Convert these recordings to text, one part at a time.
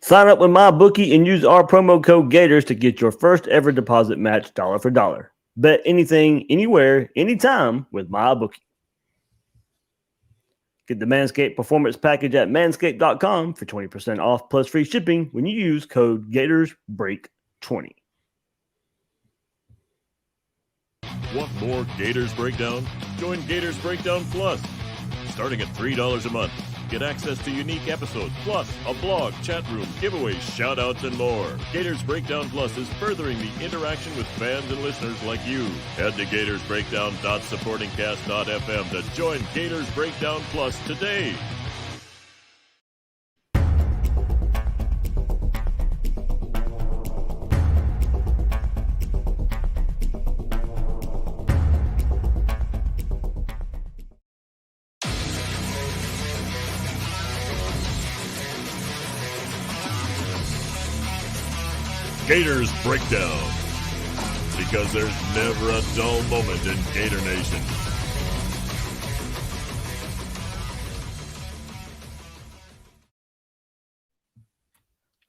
Sign up with MyBookie and use our promo code Gators to get your first ever deposit match dollar for dollar. Bet anything, anywhere, anytime with MyBookie. Get the Manscaped Performance Package at manscaped.com for 20% off plus free shipping when you use code GatorsBreak20. Want more Gators Breakdown? Join Gators Breakdown Plus. Starting at $3 a month, get access to unique episodes, plus a blog, chat room, giveaways, shout-outs, and more. Gators Breakdown Plus is furthering the interaction with fans and listeners like you. Head to gatorsbreakdown.supportingcast.fm to join Gators Breakdown Plus today. Gators Breakdown, because there's never a dull moment in Gator Nation.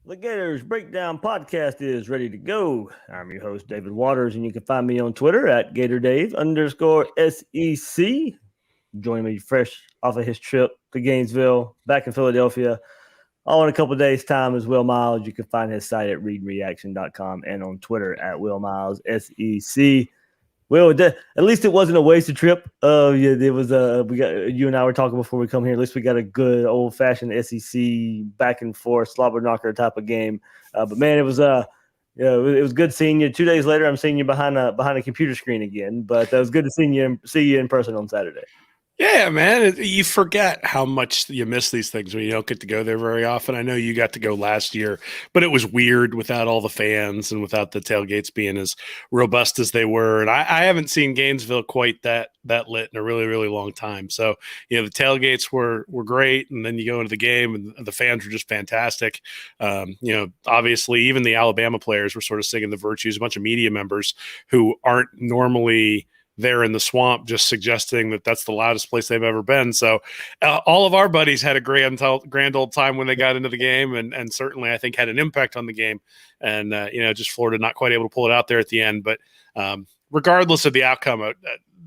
The Gators Breakdown podcast is ready to go. I'm your host, David Waters, and you can find me on Twitter at GatorDave_SEC. Joining me fresh off of his trip to Gainesville, back in Philadelphia, all in a couple of days' time is Will Miles. You can find his site at readreaction.com and on Twitter at WillMilesSEC. Will, at least it wasn't a wasted trip. It was. You and I were talking before we come here. At least we got a good old-fashioned SEC back and forth slobber knocker type of game. But man, it was it was good seeing you. 2 days later, I'm seeing you behind a computer screen again. But it was good to see you in person on Saturday. Yeah, man. You forget how much you miss these things when you don't get to go there very often. I know you got to go last year, but it was weird without all the fans and without the tailgates being as robust as they were. And I haven't seen Gainesville quite that lit in a really, really long time. So, the tailgates were great. And then you go into the game and the fans were just fantastic. Obviously, even the Alabama players were sort of singing the virtues, a bunch of media members who aren't normally there in the swamp, just suggesting that that's the loudest place they've ever been. So all of our buddies had a grand old time when they got into the game, and certainly I think had an impact on the game. And just Florida not quite able to pull it out there at the end. But regardless of the outcome,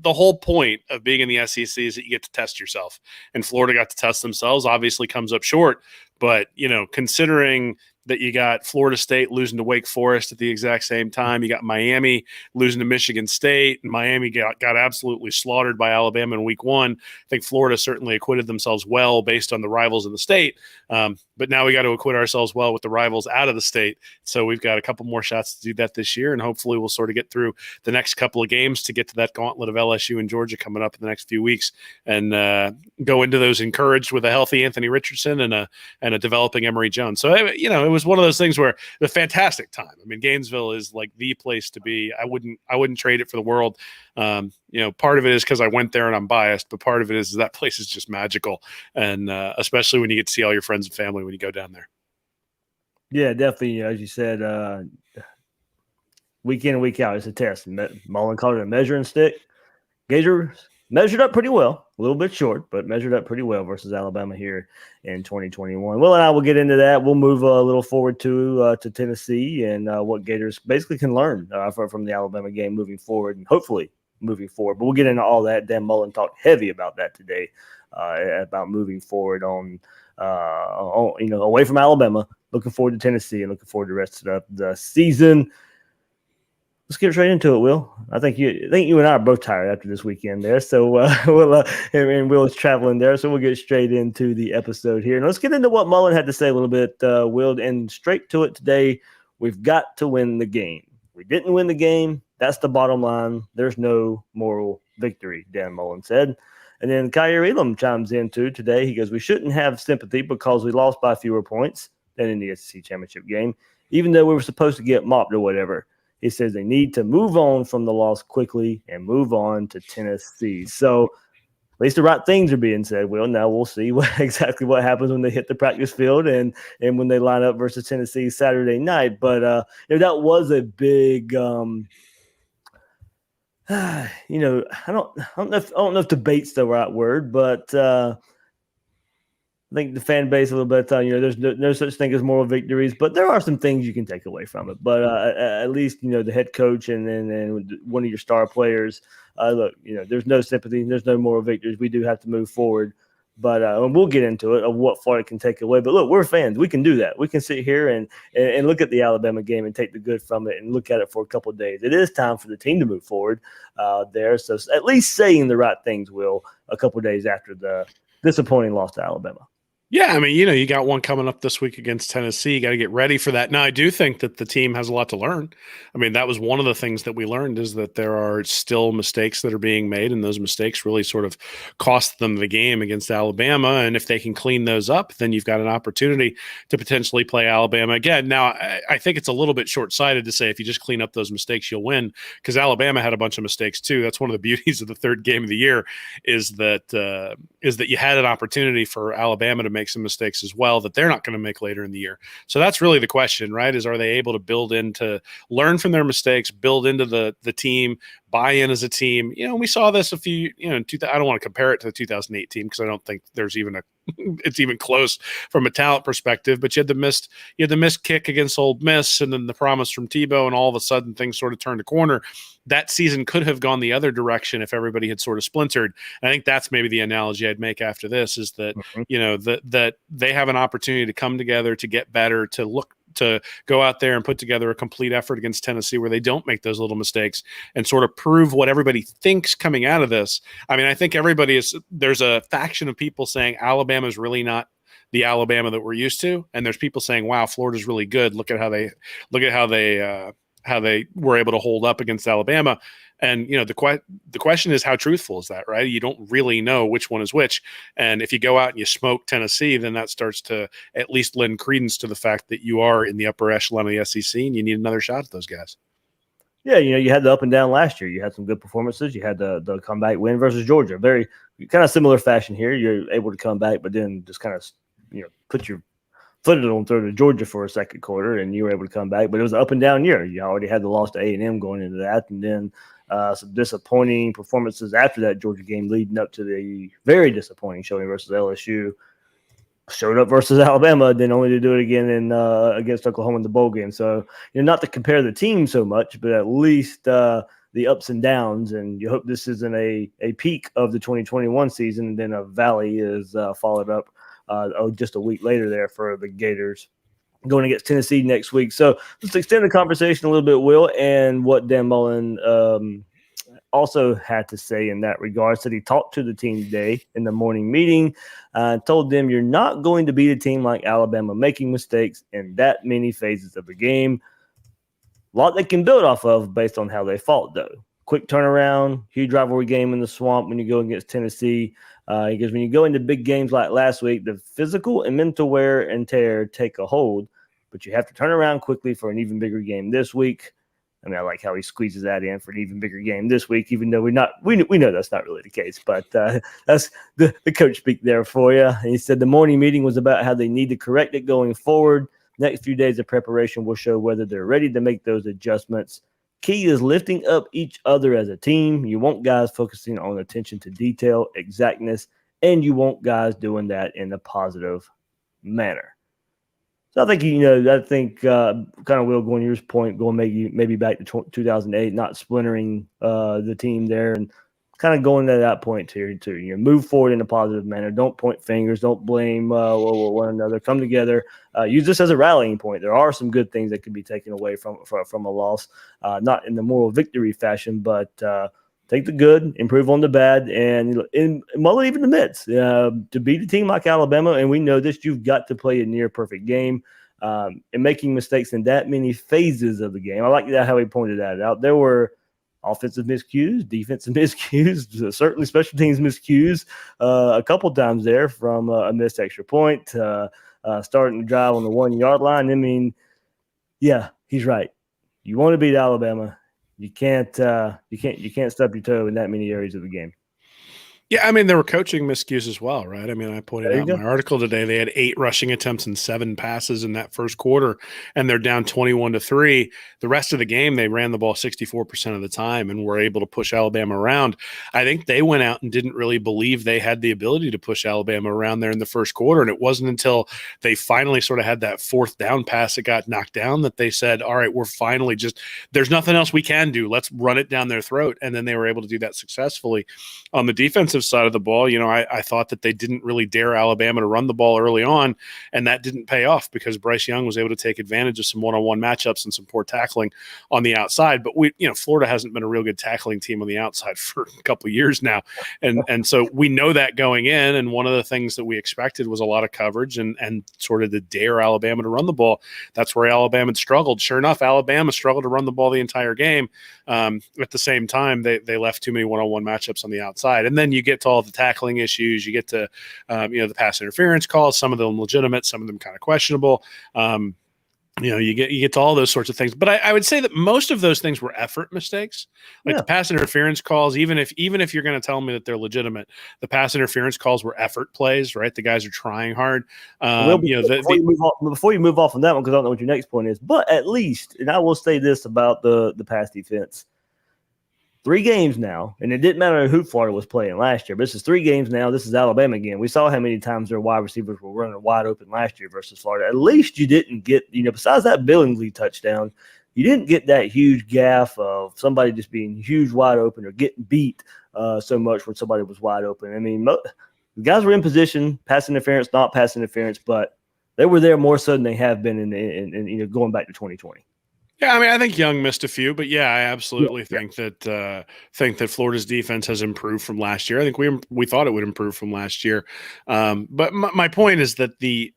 the whole point of being in the SEC is that you get to test yourself, and Florida got to test themselves. Obviously comes up short, but considering that you got Florida State losing to Wake Forest at the exact same time. You got Miami losing to Michigan State, and Miami got absolutely slaughtered by Alabama in week one. I think Florida certainly acquitted themselves well based on the rivals in the state. But now we got to acquit ourselves well with the rivals out of the state. So we've got a couple more shots to do that this year, and hopefully we'll sort of get through the next couple of games to get to that gauntlet of LSU and Georgia coming up in the next few weeks, and go into those encouraged with a healthy Anthony Richardson and a developing Emory Jones. So it was one of those things where the fantastic time. I mean, Gainesville is like the place to be. I wouldn't trade it for the world. Part of it is because I went there and I'm biased, but part of it is that place is just magical, and especially when you get to see all your friends and family when you go down there. Yeah, definitely. As you said, week in and week out, it's a test. Mullen called it a measuring stick. Gators measured up pretty well, a little bit short, but measured up pretty well versus Alabama here in 2021. Will and I will get into that. We'll move a little forward to Tennessee and what Gators basically can learn from the Alabama game moving forward, and hopefully moving forward. But we'll get into all that. Dan Mullen talked heavy about that today, about moving forward on away from Alabama, looking forward to Tennessee, and looking forward to the rest of the season. Let's get straight into it, Will. I think you and I are both tired after this weekend there. So and Will's traveling there, so we'll get straight into the episode here. And let's get into what Mullen had to say a little bit, Will, and straight to it today. We've got to win the game. We didn't win the game. That's the bottom line. There's no moral victory, Dan Mullen said. And then Kyer Elam chimes in too today. He goes, we shouldn't have sympathy because we lost by fewer points than in the SEC championship game, even though we were supposed to get mopped or whatever. He says they need to move on from the loss quickly and move on to Tennessee. So at least the right things are being said. Well, now we'll see exactly what happens when they hit the practice field and when they line up versus Tennessee Saturday night. But that was a big I don't know if debate's the right word, but I think the fan base a little bit, there's no such thing as moral victories, but there are some things you can take away from it. But at least, the head coach and one of your star players, look, there's no sympathy, there's no moral victories. We do have to move forward. But we'll get into it of what far it can take away. But look, we're fans. We can do that. We can sit here and look at the Alabama game and take the good from it and look at it for a couple of days. It is time for the team to move forward there. So at least saying the right things, Will, a couple of days after the disappointing loss to Alabama. Yeah, I mean, you got one coming up this week against Tennessee. You got to get ready for that. Now, I do think that the team has a lot to learn. I mean, that was one of the things that we learned is that there are still mistakes that are being made, and those mistakes really sort of cost them the game against Alabama. And if they can clean those up, then you've got an opportunity to potentially play Alabama again. Now, I think it's a little bit short-sighted to say if you just clean up those mistakes, you'll win, because Alabama had a bunch of mistakes too. That's one of the beauties of the third game of the year is that you had an opportunity for Alabama to make some mistakes as well that they're not going to make later in the year. So that's really the question, right? Is are they able to learn from their mistakes, build into the team, buy in as a team? We saw this a few, I don't want to compare it to the 2018 because I don't think there's even it's even close from a talent perspective, but you had the missed kick against Ole Miss and then the promise from Tebow, and all of a sudden things sort of turned a corner. That season could have gone the other direction if everybody had sort of splintered. I think that's maybe the analogy I'd make after this is that, that they have an opportunity to come together, to get better, to go out there and put together a complete effort against Tennessee where they don't make those little mistakes and sort of prove what everybody thinks coming out of this. I mean, I think there's a faction of people saying Alabama is really not the Alabama that we're used to. And there's people saying, wow, Florida's really good. Look at how they were able to hold up against Alabama. And, the question is, how truthful is that, right? You don't really know which one is which. And if you go out and you smoke Tennessee, then that starts to at least lend credence to the fact that you are in the upper echelon of the SEC and you need another shot at those guys. Yeah, you had the up and down last year. You had some good performances. You had the comeback win versus Georgia. Very kind of similar fashion here. You're able to come back, but then just kind of, put your foot on throw to Georgia for a second quarter, and you were able to come back. But it was an up and down year. You already had the loss to A&M going into that, and then some disappointing performances after that Georgia game leading up to the very disappointing showing versus LSU. Showed up versus Alabama, then only to do it again against Oklahoma in the bowl game. So, not to compare the team so much, but at least the ups and downs. And you hope this isn't a peak of the 2021 season, and then a valley is followed up just a week later there for the Gators going against Tennessee next week. So let's extend the conversation a little bit, Will, and what Dan Mullen also had to say in that regard. Said he talked to the team today in the morning meeting, told them you're not going to beat a team like Alabama making mistakes in that many phases of the game. A lot they can build off of based on how they fought, though. Quick turnaround, huge rivalry game in the swamp when you go against Tennessee. Because when you go into big games like last week, the physical and mental wear and tear take a hold, but you have to turn around quickly for an even bigger game this week. I mean, I like how he squeezes that in for an even bigger game this week, even though we know that's not really the case. But that's the coach speak there for you. And he said the morning meeting was about how they need to correct it going forward. Next few days of preparation will show whether they're ready to make those adjustments. Key is lifting up each other as a team. You want guys focusing on attention to detail, exactness, and you want guys doing that in a positive manner. So I think, kind of Will, going to your point, going maybe back to 2008, not splintering the team there and kind of going to that point here too. Move forward in a positive manner. Don't point fingers. Don't blame one another. Come together. Use this as a rallying point. There are some good things that could be taken away from a loss, not in the moral victory fashion, but take the good, improve on the bad, and Mullen even admits to beat a team like Alabama, and we know this, you've got to play a near perfect game. And making mistakes in that many phases of the game. I like that how he pointed that out. There were offensive miscues, defensive miscues, certainly special teams miscues a couple times there from a missed extra point, starting to drive on the 1 yard line. I mean, yeah, he's right. You want to beat Alabama. You can't stub your toe in that many areas of the game. Yeah, I mean, there were coaching miscues as well, right? I mean, I pointed There you out in go. my article today they had 8 rushing attempts and 7 passes in that first quarter, and they're down 21-3. The rest of the game, they ran the ball 64% of the time and were able to push Alabama around. I think they went out and didn't really believe they had the ability to push Alabama around there in the first quarter, and it wasn't until they finally sort of had that fourth down pass that got knocked down that they said, all right, we're finally just – there's nothing else we can do. Let's run it down their throat, and then they were able to do that successfully. On the defensive side of the ball, I thought that they didn't really dare Alabama to run the ball early on, and that didn't pay off because Bryce Young was able to take advantage of some one-on-one matchups and some poor tackling on the outside. But Florida hasn't been a real good tackling team on the outside for a couple of years now, and so we know that going in. And one of the things that we expected was a lot of coverage and sort of to dare Alabama to run the ball. That's where Alabama struggled. Sure enough, Alabama struggled to run the ball the entire game. At the same time, they left too many one-on-one matchups on the outside, and then you get to all the tackling issues. You get to the pass interference calls, some of them legitimate, some of them kind of questionable. You get to all those sorts of things. But I would say that most of those things were effort mistakes. Like the pass interference calls, even if you're going to tell me that they're legitimate, the pass interference calls were effort plays, right? The guys are trying hard. Before you move off on that one, because I don't know what your next point is, but at least, and I will say this about the pass defense. 3 games now, and it didn't matter who Florida was playing last year, but this is 3 games now. This is Alabama again. We saw how many times their wide receivers were running wide open last year versus Florida. At least you didn't get, besides that Billingsley touchdown, you didn't get that huge gaffe of somebody just being huge wide open or getting beat so much when somebody was wide open. I mean, the guys were in position, pass interference, not pass interference, but they were there more so than they have been in going back to 2020. Yeah, I mean, I think Young missed a few, but yeah, I absolutely think that Florida's defense has improved from last year. I think we thought it would improve from last year, but my point is that the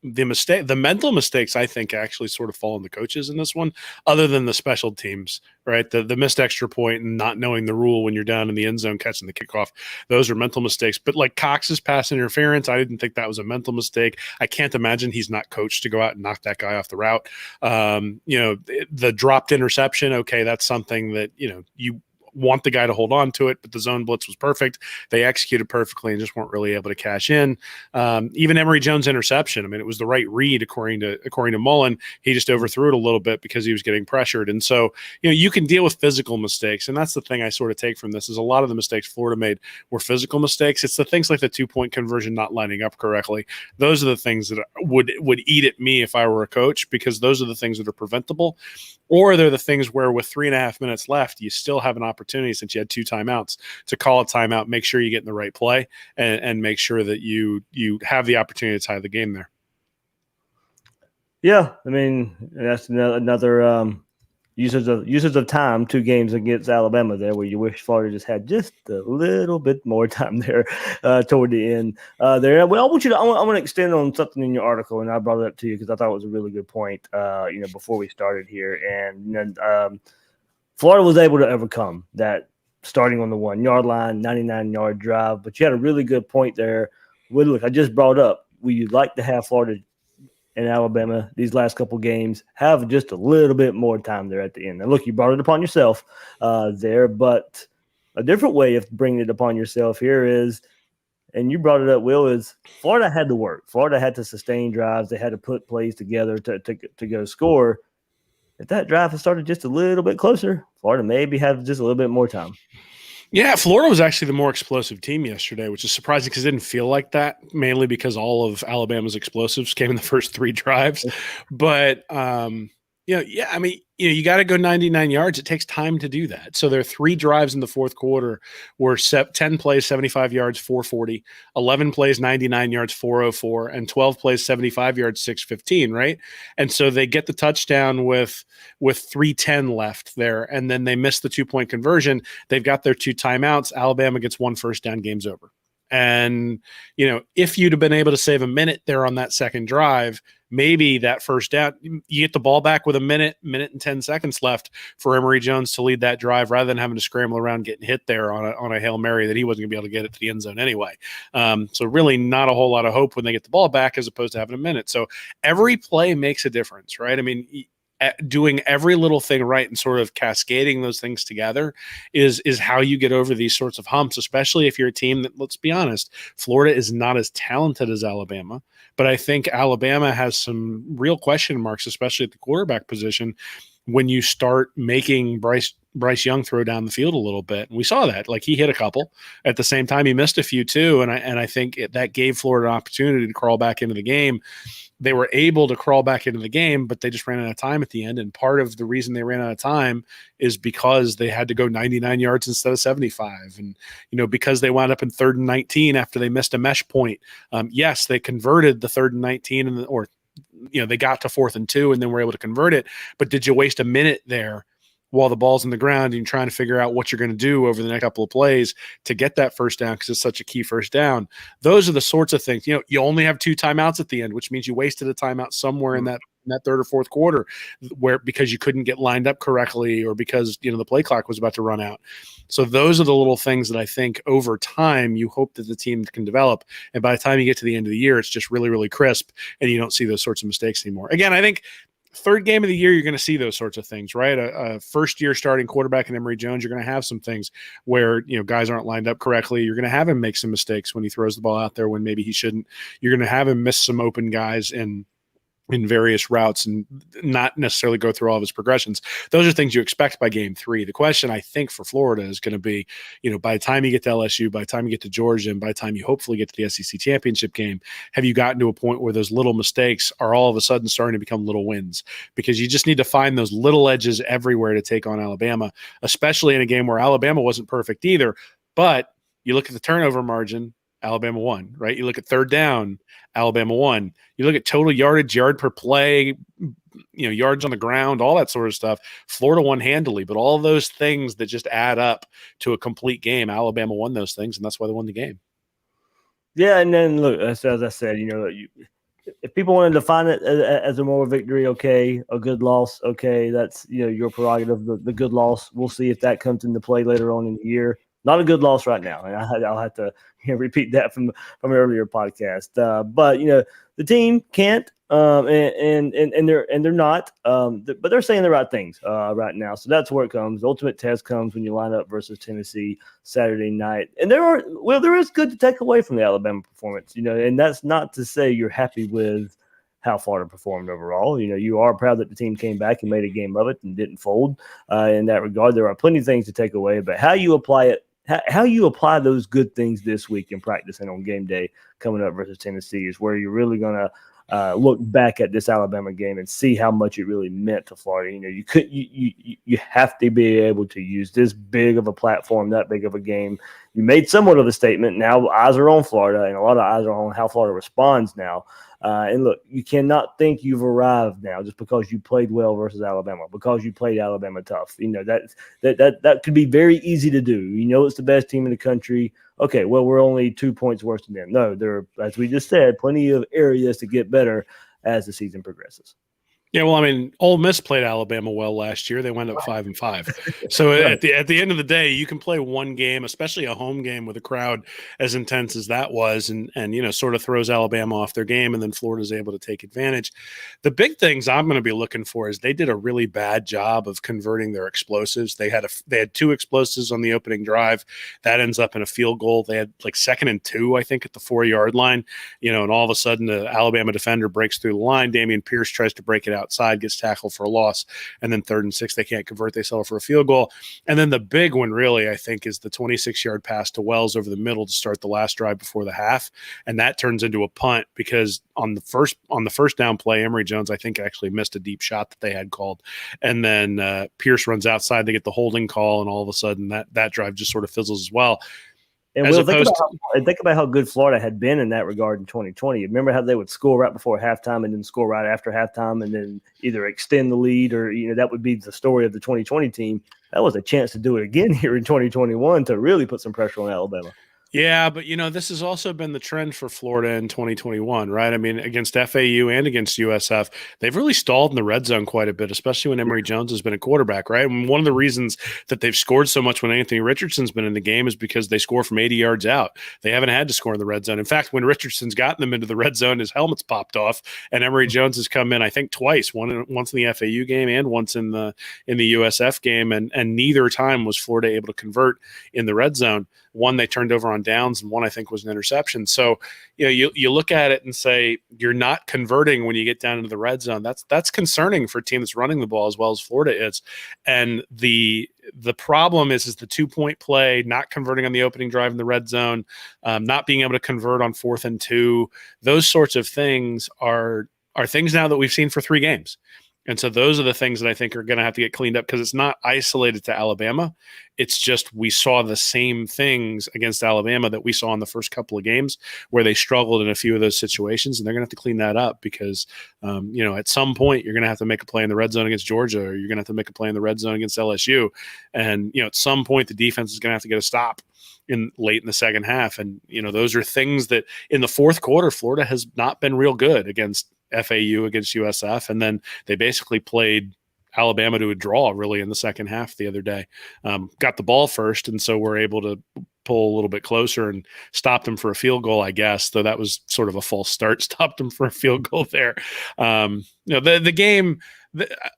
mental mistakes, I think, actually sort of fall on the coaches in this one, other than the special teams, right? The missed extra point and not knowing the rule when you're down in the end zone catching the kickoff, those are mental mistakes. But like Cox's pass interference, I didn't think that was a mental mistake. I can't imagine he's not coached to go out and knock that guy off the route. The dropped interception, okay, that's something that you want the guy to hold on to it, but the zone blitz was perfect. They executed perfectly and just weren't really able to cash in. Even Emory Jones' interception, I mean, it was the right read according to Mullen. He just overthrew it a little bit because he was getting pressured. And so, you can deal with physical mistakes. And that's the thing I sort of take from this is a lot of the mistakes Florida made were physical mistakes. It's the things like the 2-point conversion not lining up correctly. Those are the things that would eat at me if I were a coach, because those are the things that are preventable. Or they're the things where with 3.5 minutes left, you still have an opportunity, since you had 2 timeouts, to call a timeout, make sure you get in the right play, and make sure that you have the opportunity to tie the game there. Yeah, I mean, that's another usage of time, 2 games against Alabama there, where you wish Florida just had just a little bit more time there toward the end there. Well, I want to extend on something in your article, and I brought it up to you because I thought it was a really good point, before we started here. And Florida was able to overcome that starting on the 1-yard line, 99-yard drive, but you had a really good point there. Well, look, I just brought up, we'd like to have Florida and Alabama these last couple games have just a little bit more time there at the end. And look, you brought it upon yourself there, but a different way of bringing it upon yourself here is, and you brought it up, Will, is Florida had to work. Florida had to sustain drives. They had to put plays together to go score. If that drive had started just a little bit closer, Florida maybe have just a little bit more time. Yeah, Florida was actually the more explosive team yesterday, which is surprising because it didn't feel like that, mainly because all of Alabama's explosives came in the first 3 drives. But, I mean, you got to go 99 yards. It takes time to do that. So there are 3 drives in the fourth quarter where 10 plays, 75 yards, 440, 11 plays, 99 yards, 404, and 12 plays, 75 yards, 615, right? And so they get the touchdown with 3:10 left there, and then they miss the 2-point conversion. They've got their 2 timeouts. Alabama gets 1 first down, game's over. And, if you'd have been able to save a minute there on that second drive, maybe that first down, you get the ball back with a minute and 10 seconds left for Emory Jones to lead that drive rather than having to scramble around getting hit there on a Hail Mary that he wasn't going to be able to get it to the end zone anyway. So really not a whole lot of hope when they get the ball back as opposed to having a minute. So every play makes a difference, right? I mean, doing every little thing right and sort of cascading those things together is how you get over these sorts of humps, especially if you're a team that, let's be honest, Florida is not as talented as Alabama. But I think Alabama has some real question marks, especially at the quarterback position, when you start making Bryce Young throw down the field a little bit. And we saw that. Like, he hit a couple. At the same time, he missed a few too. And I think that gave Florida an opportunity to crawl back into the game. They were able to crawl back into the game, but they just ran out of time at the end. And part of the reason they ran out of time is because they had to go 99 yards instead of 75. And, because they wound up in 3rd and 19 after they missed a mesh point. Yes, they converted the 3rd and 19 they got to 4th and 2 and then were able to convert it. But did you waste a minute there while the ball's in the ground and you're trying to figure out what you're going to do over the next couple of plays to get that first down, because it's such a key first down? Those are the sorts of things. You only have 2 timeouts at the end, which means you wasted a timeout somewhere in that 3rd or 4th quarter because you couldn't get lined up correctly, or because the play clock was about to run out. So those are the little things that I think over time you hope that the team can develop, and by the time you get to the end of the year, it's just really, really crisp and you don't see those sorts of mistakes anymore. Again, I think 3rd game of the year, you're going to see those sorts of things, right? A first-year starting quarterback in Emory Jones, you're going to have some things where, guys aren't lined up correctly. You're going to have him make some mistakes when he throws the ball out there when maybe he shouldn't. You're going to have him miss some open guys in various routes and not necessarily go through all of his progressions. Those are things you expect by game 3. The question, I think, for Florida is going to be, by the time you get to LSU, by the time you get to Georgia, and by the time you hopefully get to the SEC championship game, have you gotten to a point where those little mistakes are all of a sudden starting to become little wins? Because you just need to find those little edges everywhere to take on Alabama, especially in a game where Alabama wasn't perfect either. But you look at the turnover margin, Alabama won, right? You look at 3rd down, Alabama won. You look at total yardage, yard per play, yards on the ground, all that sort of stuff. Florida won handily, but all those things that just add up to a complete game, Alabama won those things, and that's why they won the game. Yeah, and then look, as I said, if people want to define it as a moral victory, okay, a good loss, okay, that's your prerogative. The good loss, we'll see if that comes into play later on in the year. Not a good loss right now, and I'll have to repeat that from an earlier podcast. But the team can't, and they're not, but they're saying the right things right now. So that's where it comes. The ultimate test comes when you line up versus Tennessee Saturday night, and there is good to take away from the Alabama performance, and that's not to say you're happy with how Florida performed overall. You are proud that the team came back and made a game of it and didn't fold. In that regard, there are plenty of things to take away, but how you apply it. How you apply those good things this week in practice and on game day coming up versus Tennessee is where you're really going to look back at this Alabama game and see how much it really meant to Florida. You have to be able to use this big of a platform, that big of a game. You made somewhat of a statement. Now eyes are on Florida, and a lot of eyes are on how Florida responds now. And look, you cannot think you've arrived now just because you played well versus Alabama, because you played Alabama tough. That could be very easy to do. It's the best team in the country. Okay, well, we're only 2 points worse than them. No, there are, as we just said, plenty of areas to get better as the season progresses. Yeah, well, I mean, Ole Miss played Alabama well last year. They went up 5-5. So right. at the end of the day, you can play one game, especially a home game with a crowd as intense as that was, and sort of throws Alabama off their game, and then Florida's able to take advantage. The big things I'm going to be looking for is they did a really bad job of converting their explosives. They had 2 explosives on the opening drive. That ends up in a field goal. They had like 2nd and 2, I think, at the 4-yard line. And all of a sudden the Alabama defender breaks through the line. Dameon Pierce tries to break it outside, gets tackled for a loss, and then 3rd and 6, they can't convert. They settle for a field goal. And then the big one really, I think, is the 26-yard pass to Wells over the middle to start the last drive before the half. And that turns into a punt because on the first down play, Emory Jones, I think, actually missed a deep shot that they had called. And then Pierce runs outside, they get the holding call, and all of a sudden that drive just sort of fizzles as well. And we'll think about how good Florida had been in that regard in 2020. Remember how they would score right before halftime and then score right after halftime and then either extend the lead or, that would be the story of the 2020 team. That was a chance to do it again here in 2021 to really put some pressure on Alabama. Yeah, but this has also been the trend for Florida in 2021, right? I mean, against FAU and against USF, they've really stalled in the red zone quite a bit, especially when Emory Jones has been a quarterback, right? And one of the reasons that they've scored so much when Anthony Richardson's been in the game is because they score from 80 yards out. They haven't had to score in the red zone. In fact, when Richardson's gotten them into the red zone, his helmet's popped off, and Emory Jones has come in, I think, twice, once in the FAU game and once in the USF game, and neither time was Florida able to convert in the red zone. One they turned over on downs, and one I think was an interception. So, you look at it and say you're not converting when you get down into the red zone. That's concerning for a team that's running the ball as well as Florida is. And the problem is the 2-point play, not converting on the opening drive in the red zone, not being able to convert on 4th and 2. Those sorts of things are things now that we've seen for 3 games. And so those are the things that I think are going to have to get cleaned up, because it's not isolated to Alabama. It's just we saw the same things against Alabama that we saw in the first couple of games where they struggled in a few of those situations, and they're going to have to clean that up because, at some point you're going to have to make a play in the red zone against Georgia, or you're going to have to make a play in the red zone against LSU. And, at some point the defense is going to have to get a stop late in the second half. And, those are things that in the fourth quarter, Florida has not been real good against FAU, against USF, and then they basically played Alabama to a draw really in the second half the other day. Got the ball first, and so we're able to pull a little bit closer and stopped them for a field goal, I guess, though that was sort of a false start. Stopped them for a field goal there. The game,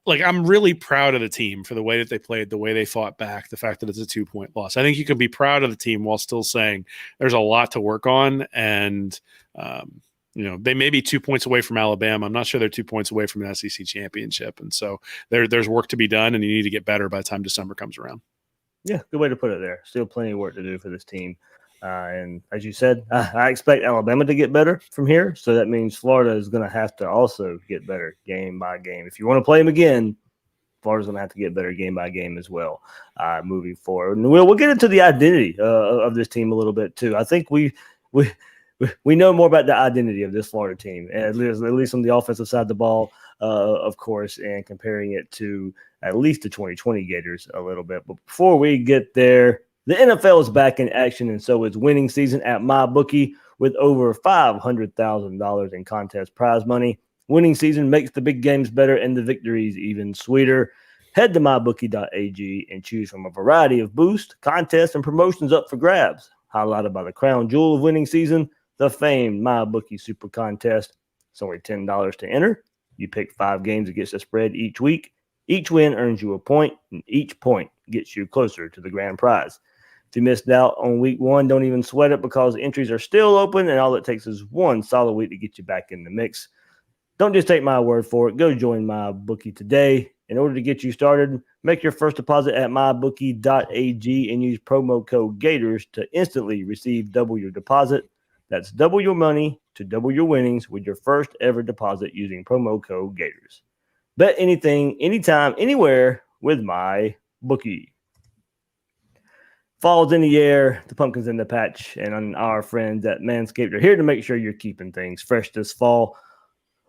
I'm really proud of the team for the way that they played, the way they fought back, the fact that it's a 2-point loss. I think you can be proud of the team while still saying there's a lot to work on, and they may be 2 points away from Alabama. I'm not sure they're 2 points away from an SEC championship. And so there's work to be done, and you need to get better by the time December comes around. Yeah, good way to put it there. Still plenty of work to do for this team. And as you said, I expect Alabama to get better from here. So that means Florida is going to have to also get better game by game. If you want to play them again, Florida's going to have to get better game by game as well moving forward. And we'll get into the identity of this team a little bit too. I think we know more about the identity of this Florida team, at least on the offensive side of the ball, of course, and comparing it to at least the 2020 Gators a little bit. But before we get there, the NFL is back in action, and so is winning season at MyBookie with over $500,000 in contest prize money. Winning season makes the big games better and the victories even sweeter. Head to mybookie.ag and choose from a variety of boosts, contests, and promotions up for grabs. Highlighted by the crown jewel of winning season, the famed MyBookie Super Contest. It's only $10 to enter. You pick 5 games against the spread each week. Each win earns you a point, and each point gets you closer to the grand prize. If you missed out on week 1, don't even sweat it, because entries are still open, and all it takes is one solid week to get you back in the mix. Don't just take my word for it. Go join MyBookie today. In order to get you started, make your first deposit at mybookie.ag and use promo code Gators to instantly receive double your deposit. That's double your money to double your winnings with your first ever deposit using promo code Gators. Bet anything, anytime, anywhere with MyBookie. Fall's in the air, the pumpkin's in the patch, and our friends at Manscaped are here to make sure you're keeping things fresh this fall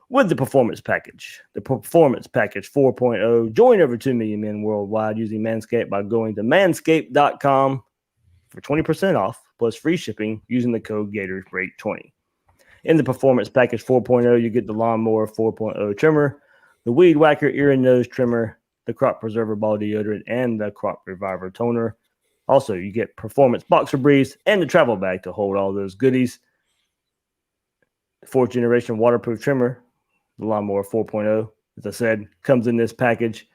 with the Performance Package. The Performance Package 4.0. Join over 2 million men worldwide using Manscaped by going to manscaped.com for 20% off plus free shipping using the code GatorsBreak20. In the Performance Package 4.0, you get the Lawnmower 4.0 trimmer, the Weed Whacker ear and nose trimmer, the Crop Preserver ball deodorant, and the Crop Reviver toner. Also, you get Performance Boxer Briefs and the travel bag to hold all those goodies. The 4th generation waterproof trimmer, the Lawnmower 4.0, as I said, comes in this package.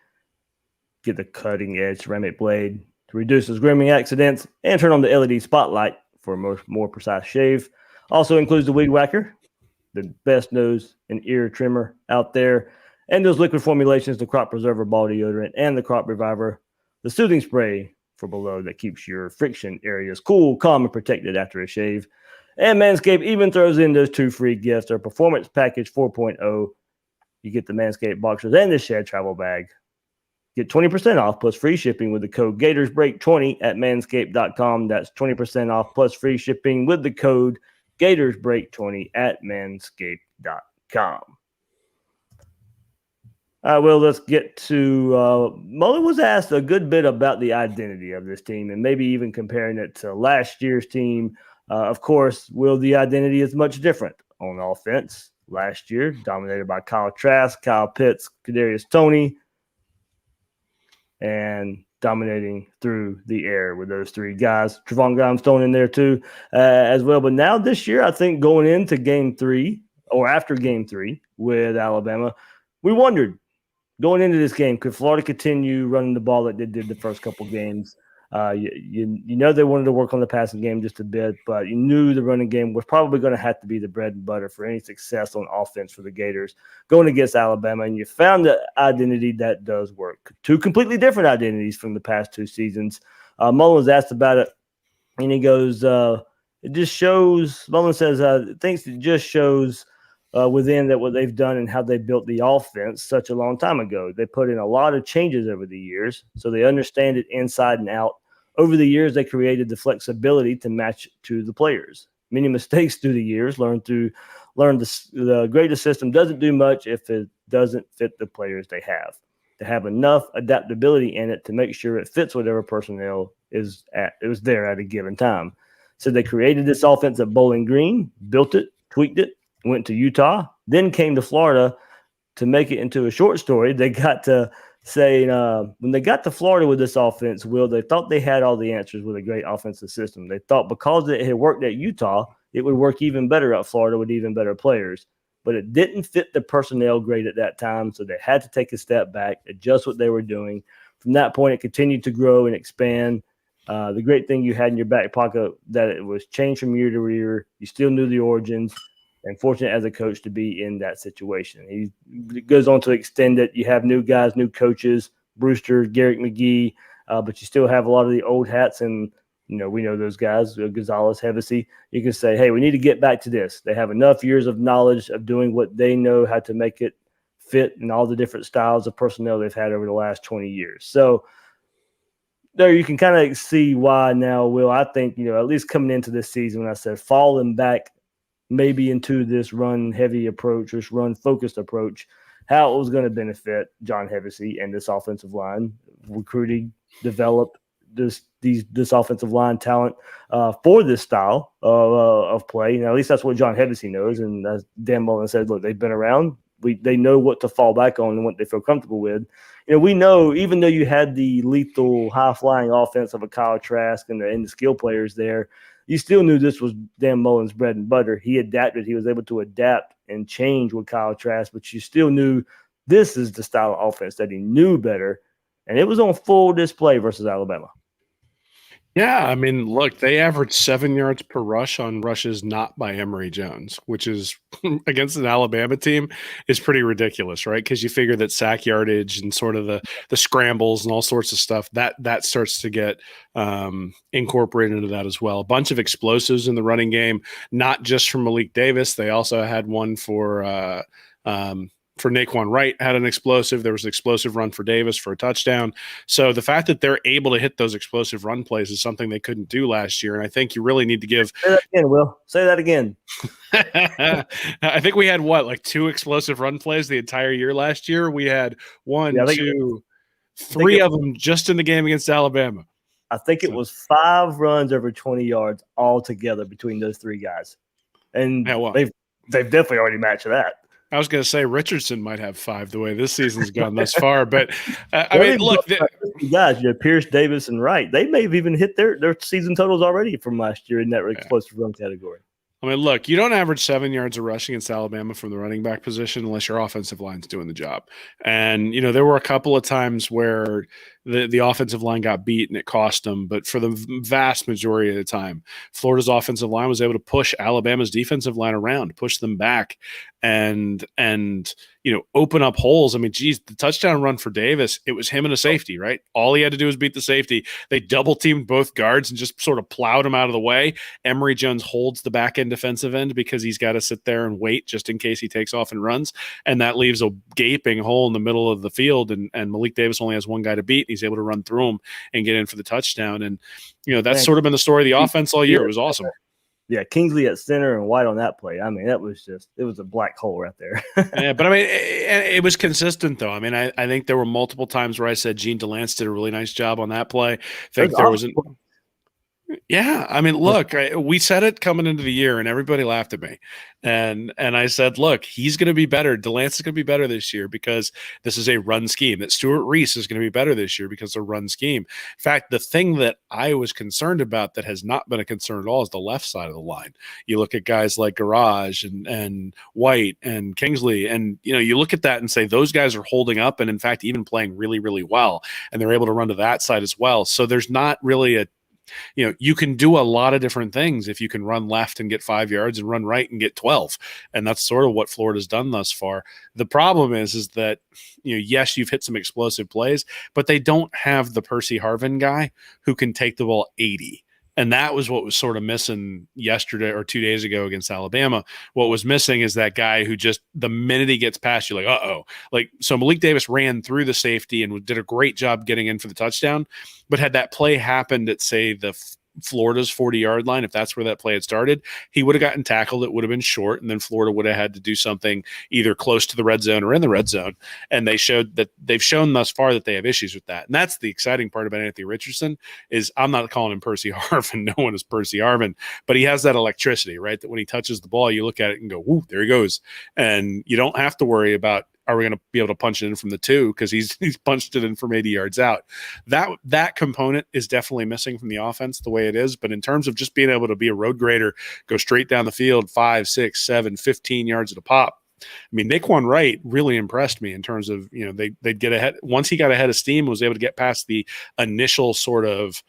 Get the cutting edge ceramic blade to reduce those grooming accidents and turn on the LED spotlight for a more precise shave. Also includes the Weed Whacker, the best nose and ear trimmer out there, and those liquid formulations, the Crop Preserver ball deodorant and the Crop Reviver, the soothing spray for below that keeps your friction areas cool, calm, and protected after a shave. And Manscaped even throws in those 2 free gifts. Their Performance Package 4.0. You get the Manscaped boxers and the Shed travel bag. Get 20% off plus free shipping with the code GatorsBreak20 at manscaped.com. That's 20% off plus free shipping with the code GatorsBreak20 at manscaped.com. Well, let's get to Mullen was asked a good bit about the identity of this team and maybe even comparing it to last year's team Of course, the identity is much different on offense. Last year, dominated by Kyle Trask, Kyle Pitts, Kadarius Toney, and dominating through the air with those three guys. Trevon Grimes thrown in there too as well. But now this year, I think going into game 3 or after game 3 with Alabama, we wondered going into this game, could Florida continue running the ball like they did the first couple games? You know they wanted to work on the passing game just a bit, but you knew the running game was probably going to have to be the bread and butter for any success on offense for the Gators going against Alabama, and you found the identity that does work. Two completely different identities from the past 2 seasons. Mullen was asked about it, and he goes, it just shows, Mullen says, thinks it just shows within that what they've done and how they built the offense such a long time ago. They put in a lot of changes over the years, so they understand it inside and out. Over the years, they created the flexibility to match to the players. Many mistakes through the years, learn the greatest system doesn't do much if it doesn't fit the players they have. To have enough adaptability in it to make sure it fits whatever personnel is there at a given time. So they created this offense at Bowling Green, built it, tweaked it, went to Utah, then came to Florida to make it into a short story. They got to say when they got to Florida with this offense, they thought they had all the answers with a great offensive system. They thought because it had worked at Utah, it would work even better at Florida with even better players. But it didn't fit the personnel great at that time, so they had to take a step back, adjust what they were doing. From that point, it continued to grow and expand. The great thing you had in your back pocket that it was changed from year to year. You still knew the origins. And fortunate as a coach to be in that situation. He goes on to extend it. You have new guys, new coaches, Brewster, Garrick McGee, but you still have a lot of the old hats. And, we know those guys, Gonzalez, Hevesy. You can say, hey, we need to get back to this. They have enough years of knowledge of doing what they know how to make it fit in all the different styles of personnel they've had over the last 20 years. So there you can kind of see why now, Will, I think, at least coming into this season, when I said falling back maybe into this run-heavy approach, this run-focused approach, how it was going to benefit John Hevesy and this offensive line, recruiting, develop this offensive line talent for this style of play. At least that's what John Hevesy knows. And as Dan Mullen said, look, they've been around. They know what to fall back on and what they feel comfortable with. We know even though you had the lethal, high-flying offense of a Kyle Trask and the skill players there, you still knew this was Dan Mullen's bread and butter. He adapted. He was able to adapt and change with Kyle Trask, but you still knew this is the style of offense that he knew better, and it was on full display versus Alabama. Yeah, I mean, look, they averaged 7 yards per rush on rushes not by Emory Jones, which is against an Alabama team is pretty ridiculous, right? Because you figure that sack yardage and sort of the scrambles and all sorts of stuff that starts to get incorporated into that as well. A bunch of explosives in the running game, not just from Malik Davis. They also had one for Naquan Wright had an explosive. There was an explosive run for Davis for a touchdown. So the fact that they're able to hit those explosive run plays is something they couldn't do last year. And I think you really need to give. Say that again, Will. Say that again. I think we had 2 explosive run plays the entire year last year. We had 3 of them just in the game against Alabama. I think it was 5 runs over 20 yards altogether between those 3 guys. And they've definitely already matched that. I was going to say Richardson might have 5 the way this season's gone thus far, but I mean, look, guys, Pierce, Davis, and Wright, they may have even hit their season totals already from last year in that explosive run category. I mean, look, you don't average 7 yards of rushing against Alabama from the running back position unless your offensive line's doing the job. And, there were a couple of times where the offensive line got beat and it cost them. But for the vast majority of the time, Florida's offensive line was able to push Alabama's defensive line around, push them back and open up holes. I mean, geez, the touchdown run for Davis, it was him and a safety, right? All he had to do was beat the safety. They double teamed both guards and just sort of plowed him out of the way. Emory Jones holds the back end defensive end because he's got to sit there and wait just in case he takes off and runs. And that leaves a gaping hole in the middle of the field. And Malik Davis only has one guy to beat. He's able to run through him and get in for the touchdown. And, that's sort of been the story of the offense all year. It was awesome. Yeah, Kingsley at center and White on that play. I mean, it was a black hole right there. Yeah, but I mean, it was consistent though. I mean, I think there were multiple times where I said Gene DeLance did a really nice job on that play. I think there wasn't. Yeah, I mean, look, we said it coming into the year, and everybody laughed at me, and I said, look, he's going to be better. Delance is going to be better this year because this is a run scheme. That Stuart Reese is going to be better this year because it's a run scheme. In fact, the thing that I was concerned about that has not been a concern at all is the left side of the line. You look at guys like Garage and White and Kingsley, and you look at that and say those guys are holding up, and in fact, even playing really, really well, and they're able to run to that side as well. So there's not really you can do a lot of different things if you can run left and get 5 yards and run right and get 12. And that's sort of what Florida's done thus far. The problem is that, yes, you've hit some explosive plays, but they don't have the Percy Harvin guy who can take the ball 80. And that was what was sort of missing yesterday or 2 days ago against Alabama. What was missing is that guy who just, the minute he gets past you, like, uh-oh. So Malik Davis ran through the safety and did a great job getting in for the touchdown. But had that play happened at, say, the Florida's 40-yard line, if that's where that play had started, he would have gotten tackled. It would have been short, and then Florida would have had to do something either close to the red zone or in the red zone. And they've shown thus far that they have issues with that. And that's the exciting part about Anthony Richardson is I'm not calling him Percy Harvin. No one is Percy Harvin, but he has that electricity, right? That when he touches the ball, you look at it and go, whoo, there he goes. And you don't have to worry about, are we going to be able to punch it in from the 2? Because he's punched it in from 80 yards out. That component is definitely missing from the offense the way it is. But in terms of just being able to be a road grader, go straight down the field, 5, 6, 7, 15 yards at a pop. I mean, Naquan Wright really impressed me in terms of, they'd get ahead. Once he got ahead of steam, was able to get past the initial sort of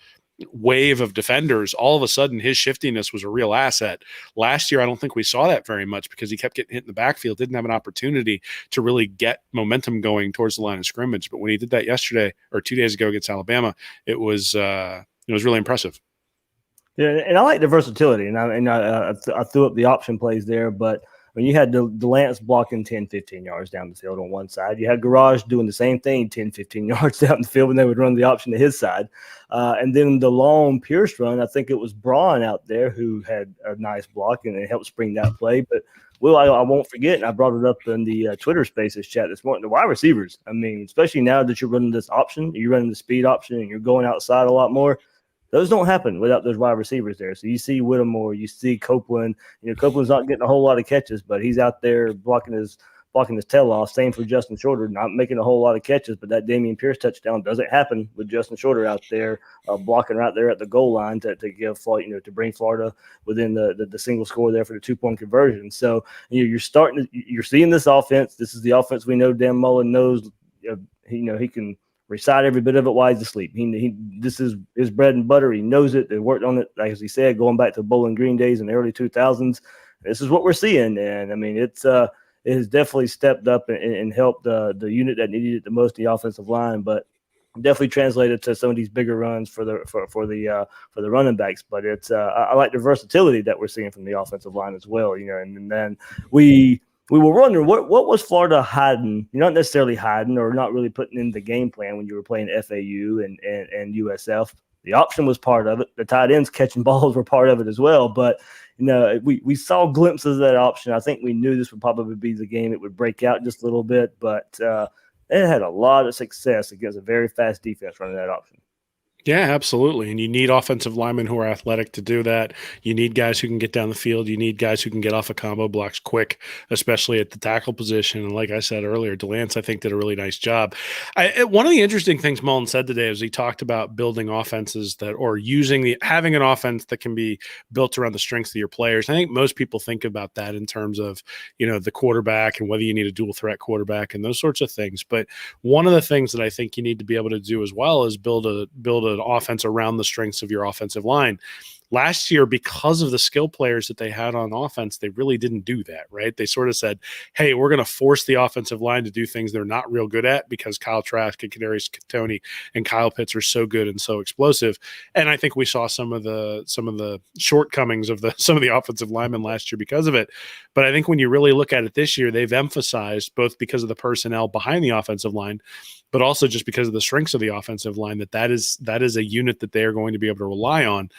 wave of defenders, all of a sudden his shiftiness was a real asset. Last year, I don't think we saw that very much because he kept getting hit in the backfield, didn't have an opportunity to really get momentum going towards the line of scrimmage. But when he did that yesterday or 2 days ago against Alabama, it was really impressive. Yeah, and I like the versatility, and I threw up the option plays there, but when you had the Lance blocking 10, 15 yards down the field on one side, you had Garage doing the same thing 10, 15 yards down the field when they would run the option to his side. And then the long Pierce run, I think it was Braun out there who had a nice block and it helped spring that play. But, Will, I won't forget, and I brought it up in the Twitter Spaces chat this morning, the wide receivers. I mean, especially now that you're running this option, you're running the speed option and you're going outside a lot more. Those don't happen without those wide receivers there. So you see Whittemore, you see Copeland. Copeland's not getting a whole lot of catches, but he's out there blocking his tail off. Same for Justin Shorter, not making a whole lot of catches, but that Damian Pierce touchdown doesn't happen with Justin Shorter out there blocking right there at the goal line to give Florida, to bring Florida within the single score there for the 2-point conversion. So you're seeing this offense. This is the offense we know Dan Mullen knows. He can recite every bit of it while he's asleep. This is his bread and butter. He knows it. They worked on it, like as he said, going back to Bowling Green days in the early 2000s. This is what we're seeing, and I mean it has definitely stepped up and helped the unit that needed it the most, the offensive line, but definitely translated to some of these bigger runs for the running backs. But it's I like the versatility that we're seeing from the offensive line as well. And then we were wondering what was Florida hiding, not necessarily hiding or not really putting in the game plan when you were playing FAU and USF. The option was part of it. The tight ends catching balls were part of it as well. But, we saw glimpses of that option. I think we knew this would probably be the game it would break out just a little bit. But it had a lot of success against a very fast defense running that option. Yeah, absolutely. And you need offensive linemen who are athletic to do that. You need guys who can get down the field. You need guys who can get off of combo blocks quick, especially at the tackle position. And like I said earlier, Delance, I think, did a really nice job. One of the interesting things Mullen said today is he talked about building offenses having an offense that can be built around the strengths of your players. I think most people think about that in terms of, the quarterback and whether you need a dual threat quarterback and those sorts of things. But one of the things that I think you need to be able to do as well is build an offense around the strengths of your offensive line. Last year, because of the skill players that they had on offense, they really didn't do that, right? They sort of said, hey, we're going to force the offensive line to do things they're not real good at because Kyle Trask and Kadarius Toney and Kyle Pitts are so good and so explosive. And I think we saw some of the shortcomings of some of the offensive linemen last year because of it. But I think when you really look at it this year, they've emphasized, both because of the personnel behind the offensive line, but also just because of the strengths of the offensive line, that is a unit that they are going to be able to rely on.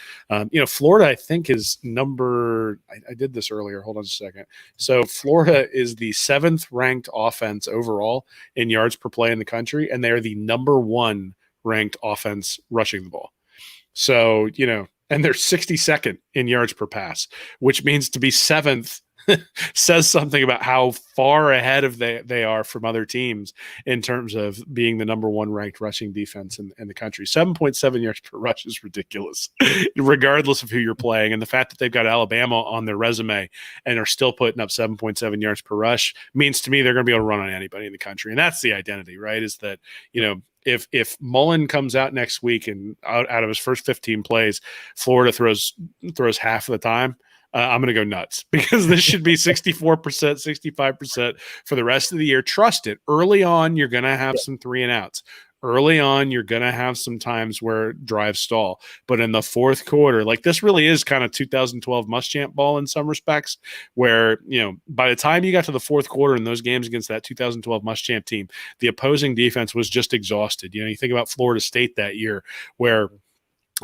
Florida, I think, is I did this earlier. Hold on a second. So Florida is the 7th ranked offense overall in yards per play in the country, and they are the number 1 ranked offense rushing the ball. So, and they're 62nd in yards per pass, which means to be 7th says something about how far ahead of they are from other teams in terms of being the number 1 ranked rushing defense in the country. 7.7 yards per rush is ridiculous, regardless of who you're playing. And the fact that they've got Alabama on their resume and are still putting up 7.7 yards per rush means to me they're going to be able to run on anybody in the country. And that's the identity, right? Is that, if Mullen comes out next week and out of his first 15 plays, Florida throws half of the time, I'm going to go nuts, because this should be 64%, 65% for the rest of the year. Trust it. Early on, you're going to have some 3 and outs. Early on, you're going to have some times where drives stall. But in the fourth quarter, like, this really is kind of 2012 Muschamp ball in some respects, where, by the time you got to the fourth quarter in those games against that 2012 Muschamp team, the opposing defense was just exhausted. You think about Florida State that year, where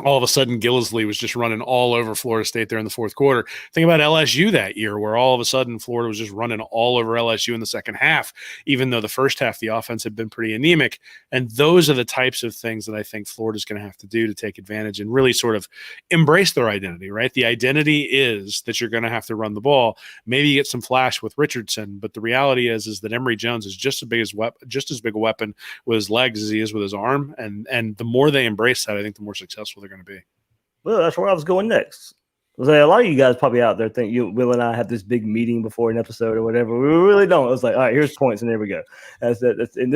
all of a sudden Gillisley was just running all over Florida State there in the fourth quarter. Think about LSU that year, where all of a sudden Florida was just running all over LSU in the second half, even though the first half the offense had been pretty anemic. And those are the types of things that I think Florida's going to have to do to take advantage and really sort of embrace their identity, right? The identity is that you're going to have to run the ball. Maybe you get some flash with Richardson, but the reality is that Emory Jones is just as big a weapon with his legs as he is with his arm. And the more they embrace that, I think the more successful they're going to be. Well, that's where I was going next. I was like, a lot of you guys probably out there think Will and I have this big meeting before an episode or whatever. We really don't. It was like, all right, here's points, and there we go. And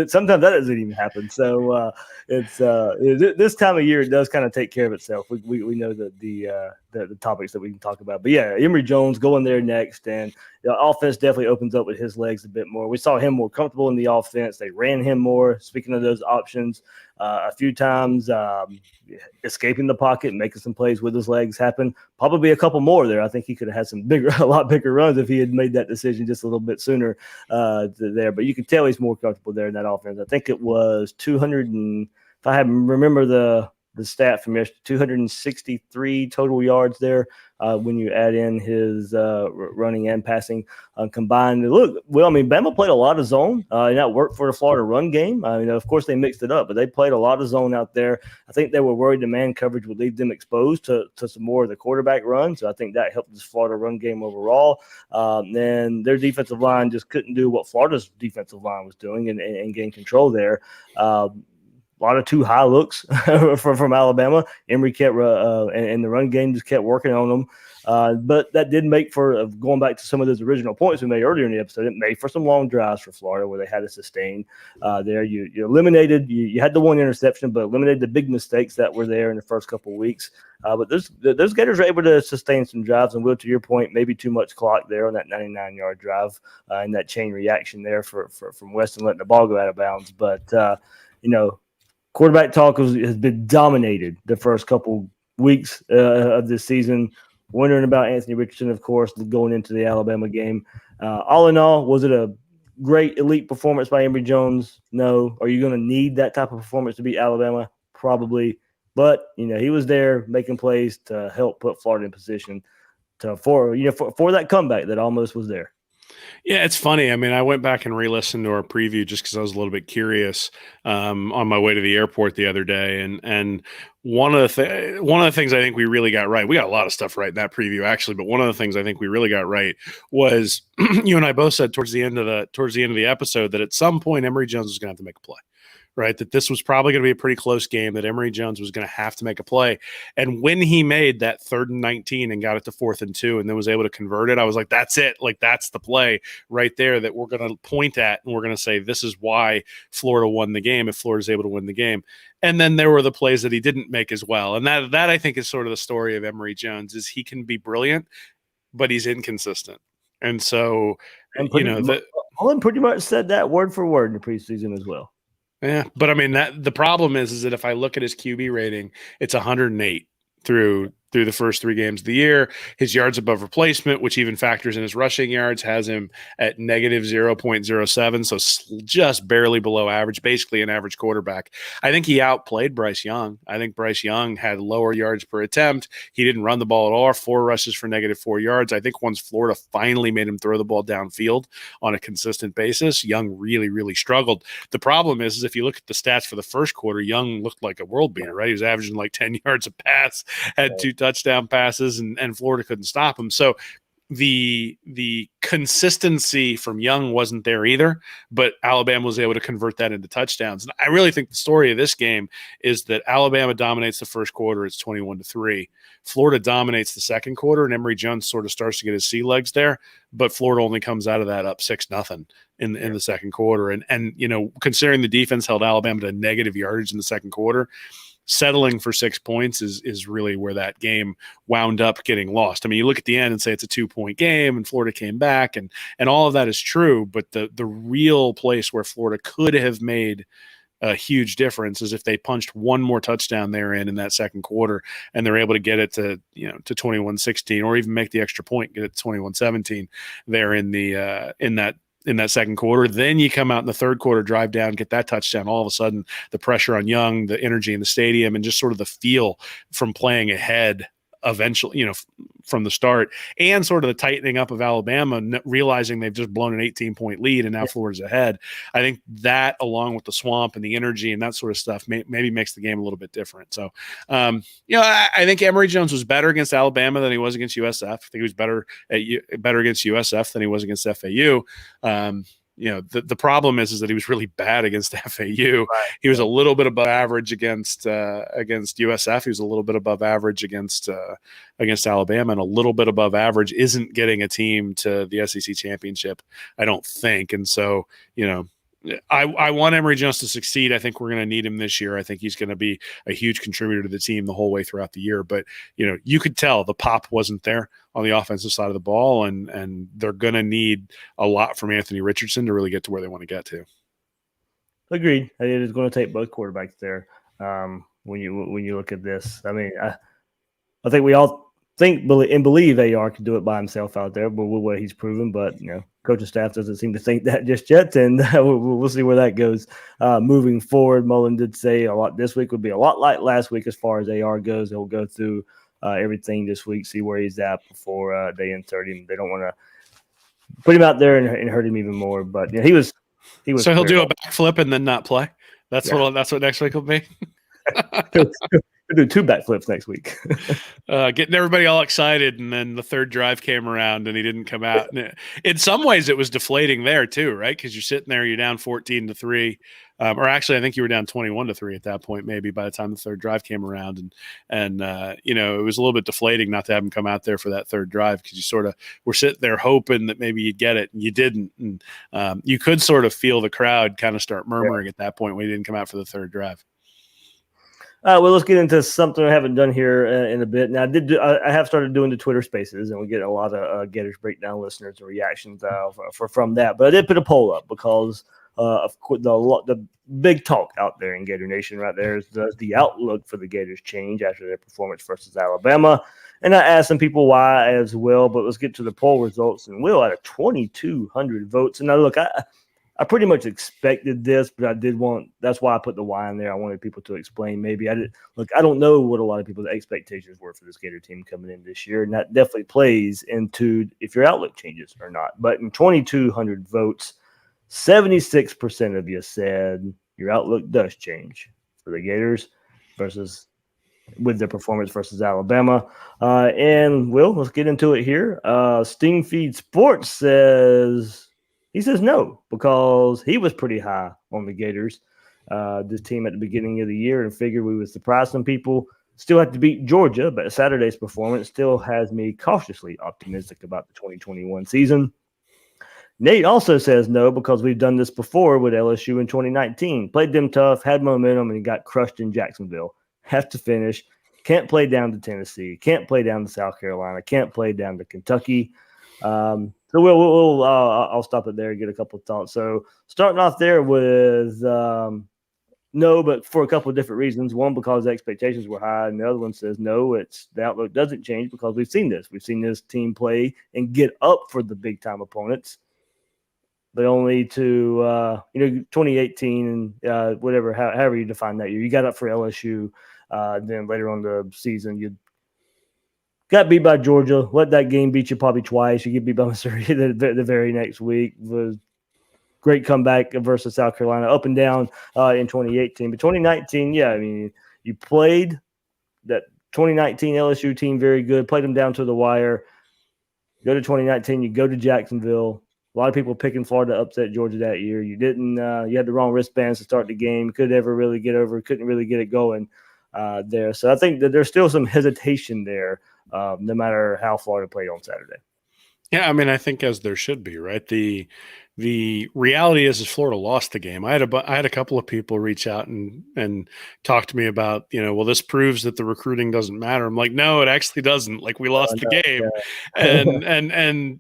sometimes that doesn't even happen. So it's this time of year, it does kind of take care of itself. We know the topics that we can talk about. But yeah, Emory Jones going there next, and the offense definitely opens up with his legs a bit more. We saw him more comfortable in the offense. They ran him more. Speaking of those options, a few times escaping the pocket, making some plays with his legs happen. Probably a couple more there. I think he could have had a lot bigger runs if he had made that decision just a little bit sooner there. But you can tell he's more comfortable there in that offense. I think it was 200 and, if I remember the stat from yesterday, 263 total yards there when you add in his running and passing combined. Look, Bama played a lot of zone, and that worked for the Florida run game. Of course, they mixed it up, but they played a lot of zone out there. I think they were worried the man coverage would leave them exposed to some more of the quarterback run, so I think that helped this Florida run game overall. And their defensive line just couldn't do what Florida's defensive line was doing and gain control there. A lot of too high looks from Alabama. Emory kept and the run game just kept working on them. But that did make for, going back to some of those original points we made earlier in the episode, it made for some long drives for Florida where they had to sustain there. You eliminated, you had the one interception, but eliminated the big mistakes that were there in the first couple of weeks. But those Gators were able to sustain some drives. And Will, to your point, maybe too much clock there on that 99-yard drive and that chain reaction there from Weston letting the ball go out of bounds. But, quarterback talk has been dominated the first couple weeks of this season. Wondering about Anthony Richardson, of course, going into the Alabama game. All in all, was it a great elite performance by Emory Jones? No. Are you going to need that type of performance to beat Alabama? Probably. But, he was there making plays to help put Florida in position for that comeback that almost was there. Yeah, it's funny. I went back and re-listened to our preview just because I was a little bit curious on my way to the airport the other day. And one of the things I think we really got right, we got a lot of stuff right in that preview actually, but one of the things I think we really got right was you and I both said towards the end of the episode that at some point Emory Jones was going to have to make a play. Right, that this was probably going to be a pretty close game, that Emory Jones was going to have to make a play. And when he made that 3rd and 19 and got it to 4th and 2 and then was able to convert it, I was like, that's it. Like, that's the play right there that we're going to point at, and we're going to say, this is why Florida won the game if Florida's able to win the game. And then there were the plays that he didn't make as well. And that I think is sort of the story of Emory Jones, is he can be brilliant, but he's inconsistent. And so, Mullen pretty much said that word for word in the preseason as well. Yeah, but the problem is that if I look at his QB rating, it's 108 through the first 3 games of the year. His yards above replacement, which even factors in his rushing yards, has him at negative 0.07, so just barely below average, basically an average quarterback. I think he outplayed Bryce Young. I think Bryce Young had lower yards per attempt. He didn't run the ball at all, 4 rushes for negative 4 yards. I think once Florida finally made him throw the ball downfield on a consistent basis, Young really, really struggled. The problem is if you look at the stats for the first quarter, Young looked like a world beater, right? He was averaging like 10 yards a pass, had 2 touchdown passes, and Florida couldn't stop them. So the consistency from Young wasn't there either, but Alabama was able to convert that into touchdowns. And I really think the story of this game is that Alabama dominates the first quarter. It's 21-3. Florida dominates the second quarter, and Emory Jones sort of starts to get his sea legs there, but Florida only comes out of that up 6-0 in the second quarter. And considering the defense held Alabama to negative yardage in the second quarter, settling for 6 points is really where that game wound up getting lost. I mean, you look at the end and say it's a 2-point game and Florida came back, and all of that is true, but the real place where Florida could have made a huge difference is if they punched one more touchdown there in that second quarter, and they're able to get it to 21-16, or even make the extra point, get it to 21-17 there in that second quarter. Then you come out in the third quarter, drive down, get that touchdown. All of a sudden, the pressure on Young, the energy in the stadium, and just sort of the feel from playing ahead eventually, from the start, and sort of the tightening up of Alabama, realizing they've just blown an 18-point lead and now Florida's ahead. I think that, along with the swamp and the energy and that sort of stuff, maybe makes the game a little bit different. So, I think Emory Jones was better against Alabama than he was against USF. I think he was better against USF than he was against FAU. The problem is that he was really bad against FAU. Right. He was a little bit above average against USF. He was a little bit above average against Alabama, and a little bit above average isn't getting a team to the SEC championship, I don't think. And so, I want Emory Jones to succeed. I think we're going to need him this year. I think he's going to be a huge contributor to the team the whole way throughout the year. But, you could tell the pop wasn't there on the offensive side of the ball, and they're going to need a lot from Anthony Richardson to really get to where they want to get to. Agreed. It is going to take both quarterbacks there. When you look at this, I mean, I think we all think and believe AR can do it by himself out there, but with what he's proven. But coaching staff doesn't seem to think that just yet, and we'll see where that goes moving forward. Mullen did say a lot this week would be a lot like last week as far as AR goes. He'll go through everything this week, see where he's at before they insert him. They don't want to put him out there and hurt him even more. But he was. So he'll do a backflip and then not play. That's what next week will be. We'll do 2 backflips next week. Getting everybody all excited, and then the third drive came around and he didn't come out. And in some ways, it was deflating there too, right? Because you're sitting there, you're down 14-3, or actually, I think you were down 21-3 at that point, maybe by the time the third drive came around, and it was a little bit deflating not to have him come out there for that third drive, because you sort of were sitting there hoping that maybe you'd get it, and you didn't, and you could sort of feel the crowd kind of start murmuring at that point when he didn't come out for the third drive. Well, let's get into something I haven't done here in a bit. Now, I have started doing the Twitter Spaces, and we get a lot of Gators Breakdown listeners and reactions from that. But I did put a poll up because of the big talk out there in Gator Nation right there is the outlook for the Gators change after their performance versus Alabama. And I asked some people why as well, but let's get to the poll results. And Will, out of 2,200 votes. And now, look, I pretty much expected this, but that's why I put the why in there. I wanted people to explain. Maybe I don't know what a lot of people's expectations were for this Gator team coming in this year. And that definitely plays into if your outlook changes or not. But in 2,200 votes, 76% of you said your outlook does change for the Gators with their performance versus Alabama. And Will, let's get into it here. Sting Feed Sports says no, because he was pretty high on the Gators, this team at the beginning of the year, and figured we would surprise some people. Still have to beat Georgia, but Saturday's performance still has me cautiously optimistic about the 2021 season. Nate also says no, because we've done this before with LSU in 2019. Played them tough, had momentum, and got crushed in Jacksonville. Have to finish. Can't play down to Tennessee. Can't play down to South Carolina. Can't play down to Kentucky. So I'll stop it there and get a couple of thoughts. So starting off there with no, but for a couple of different reasons. One, because the expectations were high, and the other one says no, the outlook doesn't change because we've seen this. We've seen this team play and get up for the big-time opponents. But only to 2018 and however you define that year. You got up for LSU. Then later on the season, you got beat by Georgia. Let that game beat you probably twice. You get beat by Missouri the very next week. Was great comeback versus South Carolina, up and down in 2018. But 2019, you played that 2019 LSU team very good, played them down to the wire. Go to 2019, you go to Jacksonville. A lot of people picking Florida to upset Georgia that year. You didn't. You had the wrong wristbands to start the game. Could ever really get over. Couldn't really get it going there. So I think that there's still some hesitation there, no matter how Florida played on Saturday. Yeah, I mean, I think as there should be, right? The reality is Florida lost the game. I had a couple of people reach out and talk to me about, well, this proves that the recruiting doesn't matter. I'm like, no, it actually doesn't. Like, we lost the game, and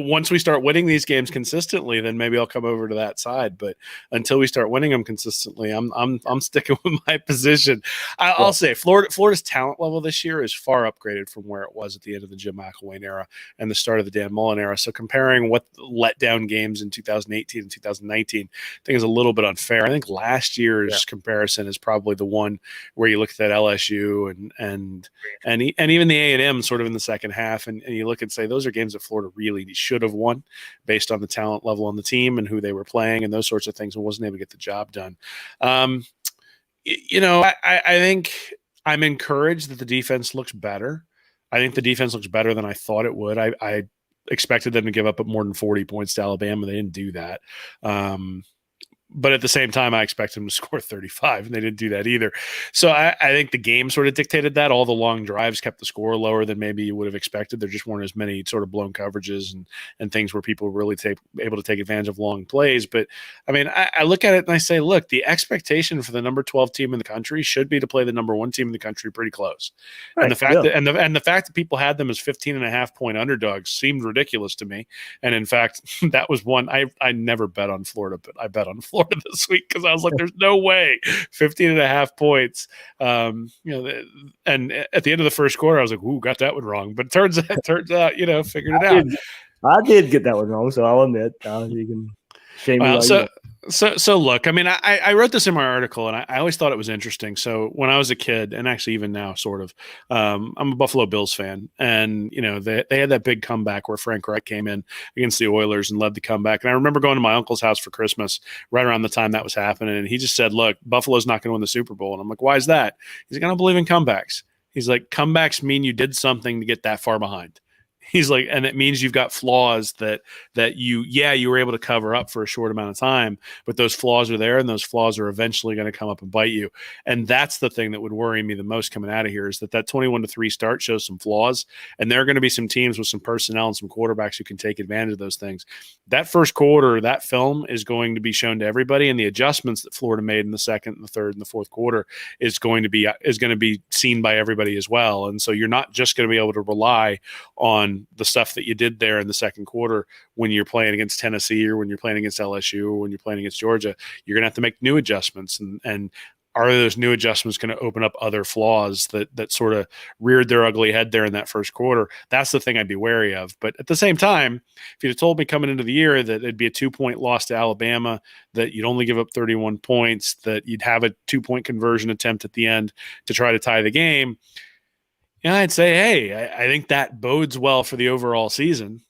once we start winning these games consistently, then maybe I'll come over to that side. But until we start winning them consistently, I'm sticking with my position. I'll say Florida's talent level this year is far upgraded from where it was at the end of the Jim McElwain era and the start of the Dan Mullen era. So comparing what letdown games in 2018 and 2019, I think is a little bit unfair. I think last year's comparison is probably the one where you look at that LSU and even the A&M sort of in the second half, and you look and say those are games that Florida really should have won based on the talent level on the team and who they were playing and those sorts of things, and wasn't able to get the job done. I think I'm encouraged that the defense looks better. I think the defense looks better than I thought it would. I expected them to give up more than 40 points to Alabama. They didn't do that. But at the same time, I expected them to score 35, and they didn't do that either. So I think the game sort of dictated that. All the long drives kept the score lower than maybe you would have expected. There just weren't as many sort of blown coverages and things where people were really able to take advantage of long plays. But, I mean, I look at it and I say, look, the expectation for the number 12 team in the country should be to play the number 1 team in the country pretty close. Right. And the fact the fact that people had them as 15.5-point underdogs seemed ridiculous to me. And, in fact, that was one I never bet on Florida, but I bet on Florida this week because I was like, there's no way 15.5 points. And at the end of the first quarter, I was like, ooh, got that one wrong. But turns out, figured it out. I did get that one wrong, so I'll admit. You can shame me. So look, I mean, I wrote this in my article, and I always thought it was interesting. So when I was a kid, and actually even now, sort of, I'm a Buffalo Bills fan, and they had that big comeback where Frank Reich came in against the Oilers and led the comeback. And I remember going to my uncle's house for Christmas right around the time that was happening, and he just said, "Look, Buffalo's not going to win the Super Bowl." And I'm like, "Why is that?" He's like, "I don't believe in comebacks." He's like, "Comebacks mean you did something to get that far behind." He's like, and it means you've got flaws that you were able to cover up for a short amount of time, but those flaws are there, and those flaws are eventually going to come up and bite you. And that's the thing that would worry me the most coming out of here is that 21-3 start shows some flaws, and there are going to be some teams with some personnel and some quarterbacks who can take advantage of those things. That first quarter, that film is going to be shown to everybody, and the adjustments that Florida made in the second and the third and the fourth quarter is going to be seen by everybody as well. And so you're not just going to be able to rely on the stuff that you did there in the second quarter when you're playing against Tennessee or when you're playing against LSU or when you're playing against Georgia. You're going to have to make new adjustments, and are those new adjustments going to open up other flaws that sort of reared their ugly head there in that first quarter? That's the thing I'd be wary of. But at the same time, if you'd have told me coming into the year that it'd be a 2-point loss to Alabama, that you'd only give up 31 points, that you'd have a 2-point conversion attempt at the end to try to tie the game, I'd say, hey, I think that bodes well for the overall season.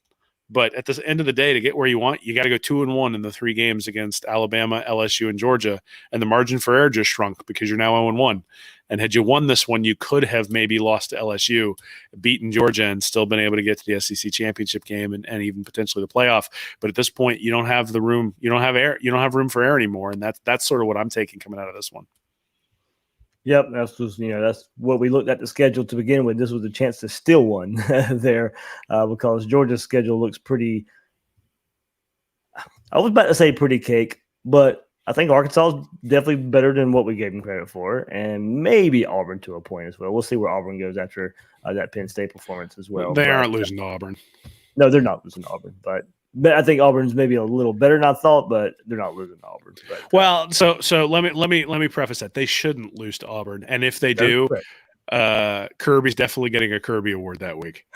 But at the end of the day, to get where you want, you got to go 2-1 in the 3 games against Alabama, LSU, and Georgia. And the margin for error just shrunk because you're now 0-1. And had you won this one, you could have maybe lost to LSU, beaten Georgia, and still been able to get to the SEC championship game and even potentially the playoff. But at this point, you don't have the room. You don't have air. You don't have room for error anymore. And that's sort of what I'm taking coming out of this one. Yep, that's what we looked at the schedule to begin with. This was a chance to steal one there because Georgia's schedule looks pretty. I was about to say pretty cake, but I think Arkansas is definitely better than what we gave them credit for, and maybe Auburn to a point as well. We'll see where Auburn goes after that Penn State performance as well. They aren't losing to Auburn. No, they're not losing to Auburn, but I think Auburn's maybe a little better than I thought, but they're not losing to Auburn. But, well, so let me preface that they shouldn't lose to Auburn, and if they do, Kirby's definitely getting a Kirby Award that week.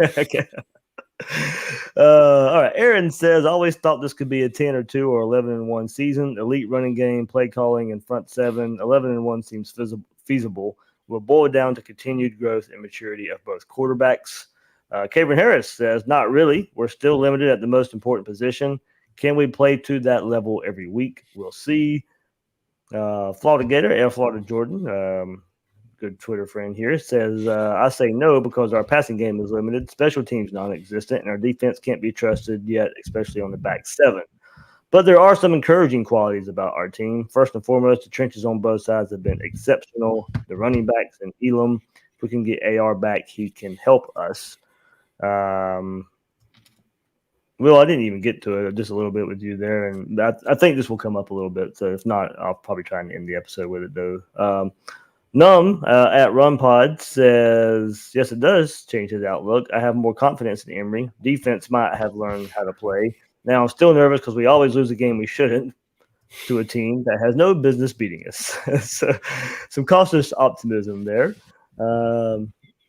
Okay. All right. Aaron says, I always thought this could be a 10-2 or 11-1 season. Elite running game, play calling, and front seven. 11-1 seems feasible. Will boil down to continued growth and maturity of both quarterbacks. Cameron Harris says, not really. We're still limited at the most important position. Can we play to that level every week? We'll see. Florida Gator, Florida Jordan. good Twitter friend here, says, I say no because our passing game is limited, special teams non-existent, and our defense can't be trusted yet, especially on the back seven. But there are some encouraging qualities about our team. First and foremost, the trenches on both sides have been exceptional. The running backs and Elam, if we can get AR back, he can help us. Well, I didn't even get to it just a little bit with you there, and I think this will come up a little bit. So if not, I'll probably try and end the episode with it, though. Num at RunPod says, yes, it does change his outlook. I have more confidence in Emory. Defense might have learned how to play. Now, I'm still nervous because we always lose a game we shouldn't to a team that has no business beating us. So some cautious optimism there.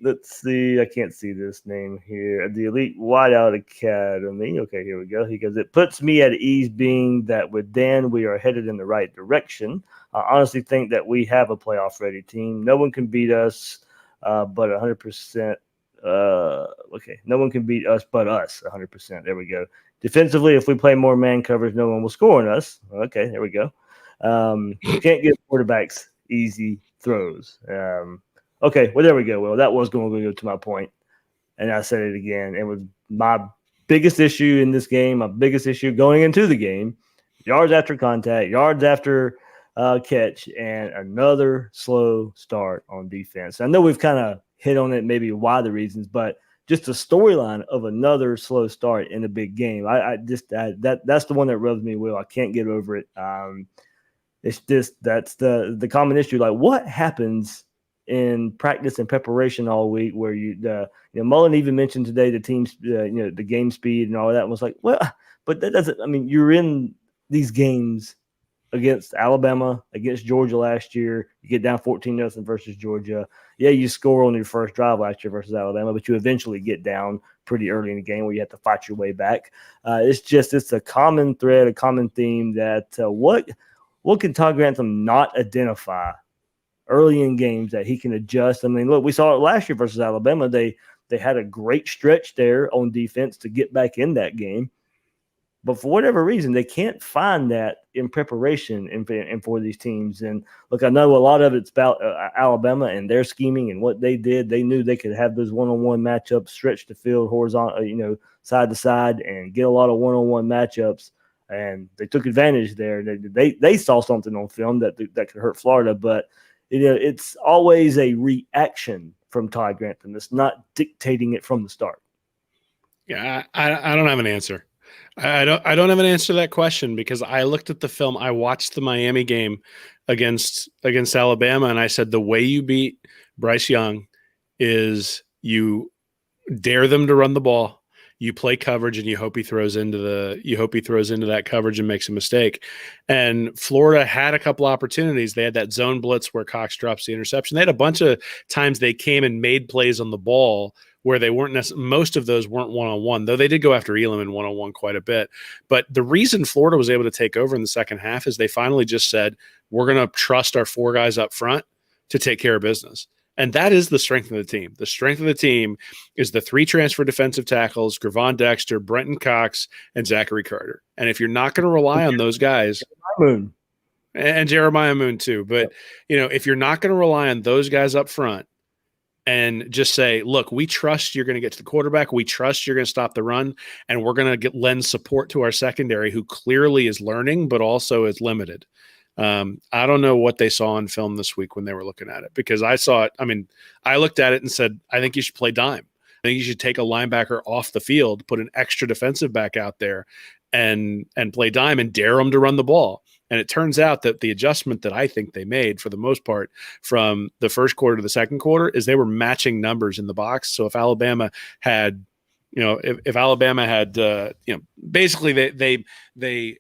Let's see. I can't see this name here. The Elite Wideout Academy. Okay, here we go. He goes, it puts me at ease being that with Dan, we are headed in the right direction. I honestly think that we have a playoff-ready team. No one can beat us, but 100%. Okay, no one can beat us but us, 100%. There we go. Defensively, if we play more man coverage, no one will score on us. Okay, there we go. You can't give quarterbacks easy throws. Okay, well, there we go. Well, that was going to go to my point, and I said it again. It was my biggest issue in this game, my biggest issue going into the game, yards after contact, yards after catch, and another slow start on defense. I know we've kind of hit on it, maybe why the reasons, but just the storyline of another slow start in a big game. That's the one that rubs me well. I can't get over it. It's just that's the common issue. Like, what happens in practice and preparation all week where Mullen even mentioned today the team's the game speed and all that, and was like, well, but that doesn't. I mean, you're in these games against Alabama, against Georgia last year. You get down 14-0 versus Georgia. Yeah, you score on your first drive last year versus Alabama, but you eventually get down pretty early in the game where you have to fight your way back. It's a common thread, a common theme that what can Todd Grantham not identify early in games that he can adjust? I mean, look, we saw it last year versus Alabama. They had a great stretch there on defense to get back in that game. But for whatever reason, they can't find that in preparation and for these teams. And look, I know a lot of it's about Alabama and their scheming and what they did. They knew they could have those one-on-one matchups, stretch the field horizontal, side to side, and get a lot of one-on-one matchups. And they took advantage there. They saw something on film that could hurt Florida. But it's always a reaction from Todd Grantham. It's not dictating it from the start. Yeah, I don't have an answer. I don't have an answer to that question because I looked at the film. I watched the Miami game against Alabama, and I said the way you beat Bryce Young is you dare them to run the ball, you play coverage, and you hope he throws into that coverage and makes a mistake. And Florida had a couple opportunities. They had that zone blitz where Cox drops the interception. They had a bunch of times they came and made plays on the ball where they weren't most of those weren't one-on-one, though they did go after Elam in one-on-one quite a bit. But the reason Florida was able to take over in the second half is they finally just said, we're going to trust our four guys up front to take care of business. And that is the strength of the team. The strength of the team is the three transfer defensive tackles, Gravon Dexter, Brenton Cox, and Zachary Carter. And if you're not going to rely on those guys, and Jeremiah Moon too, but if you're not going to rely on those guys up front, and just say, look, we trust you're going to get to the quarterback. We trust you're going to stop the run, and we're going to lend support to our secondary, who clearly is learning, but also is limited. I don't know what they saw on film this week when they were looking at it, because I saw it. I mean, I looked at it and said, I think you should play dime. I think you should take a linebacker off the field, put an extra defensive back out there, and play dime and dare them to run the ball. And it turns out that the adjustment that I think they made for the most part from the first quarter to the second quarter is they were matching numbers in the box. So if Alabama had, if Alabama had, basically they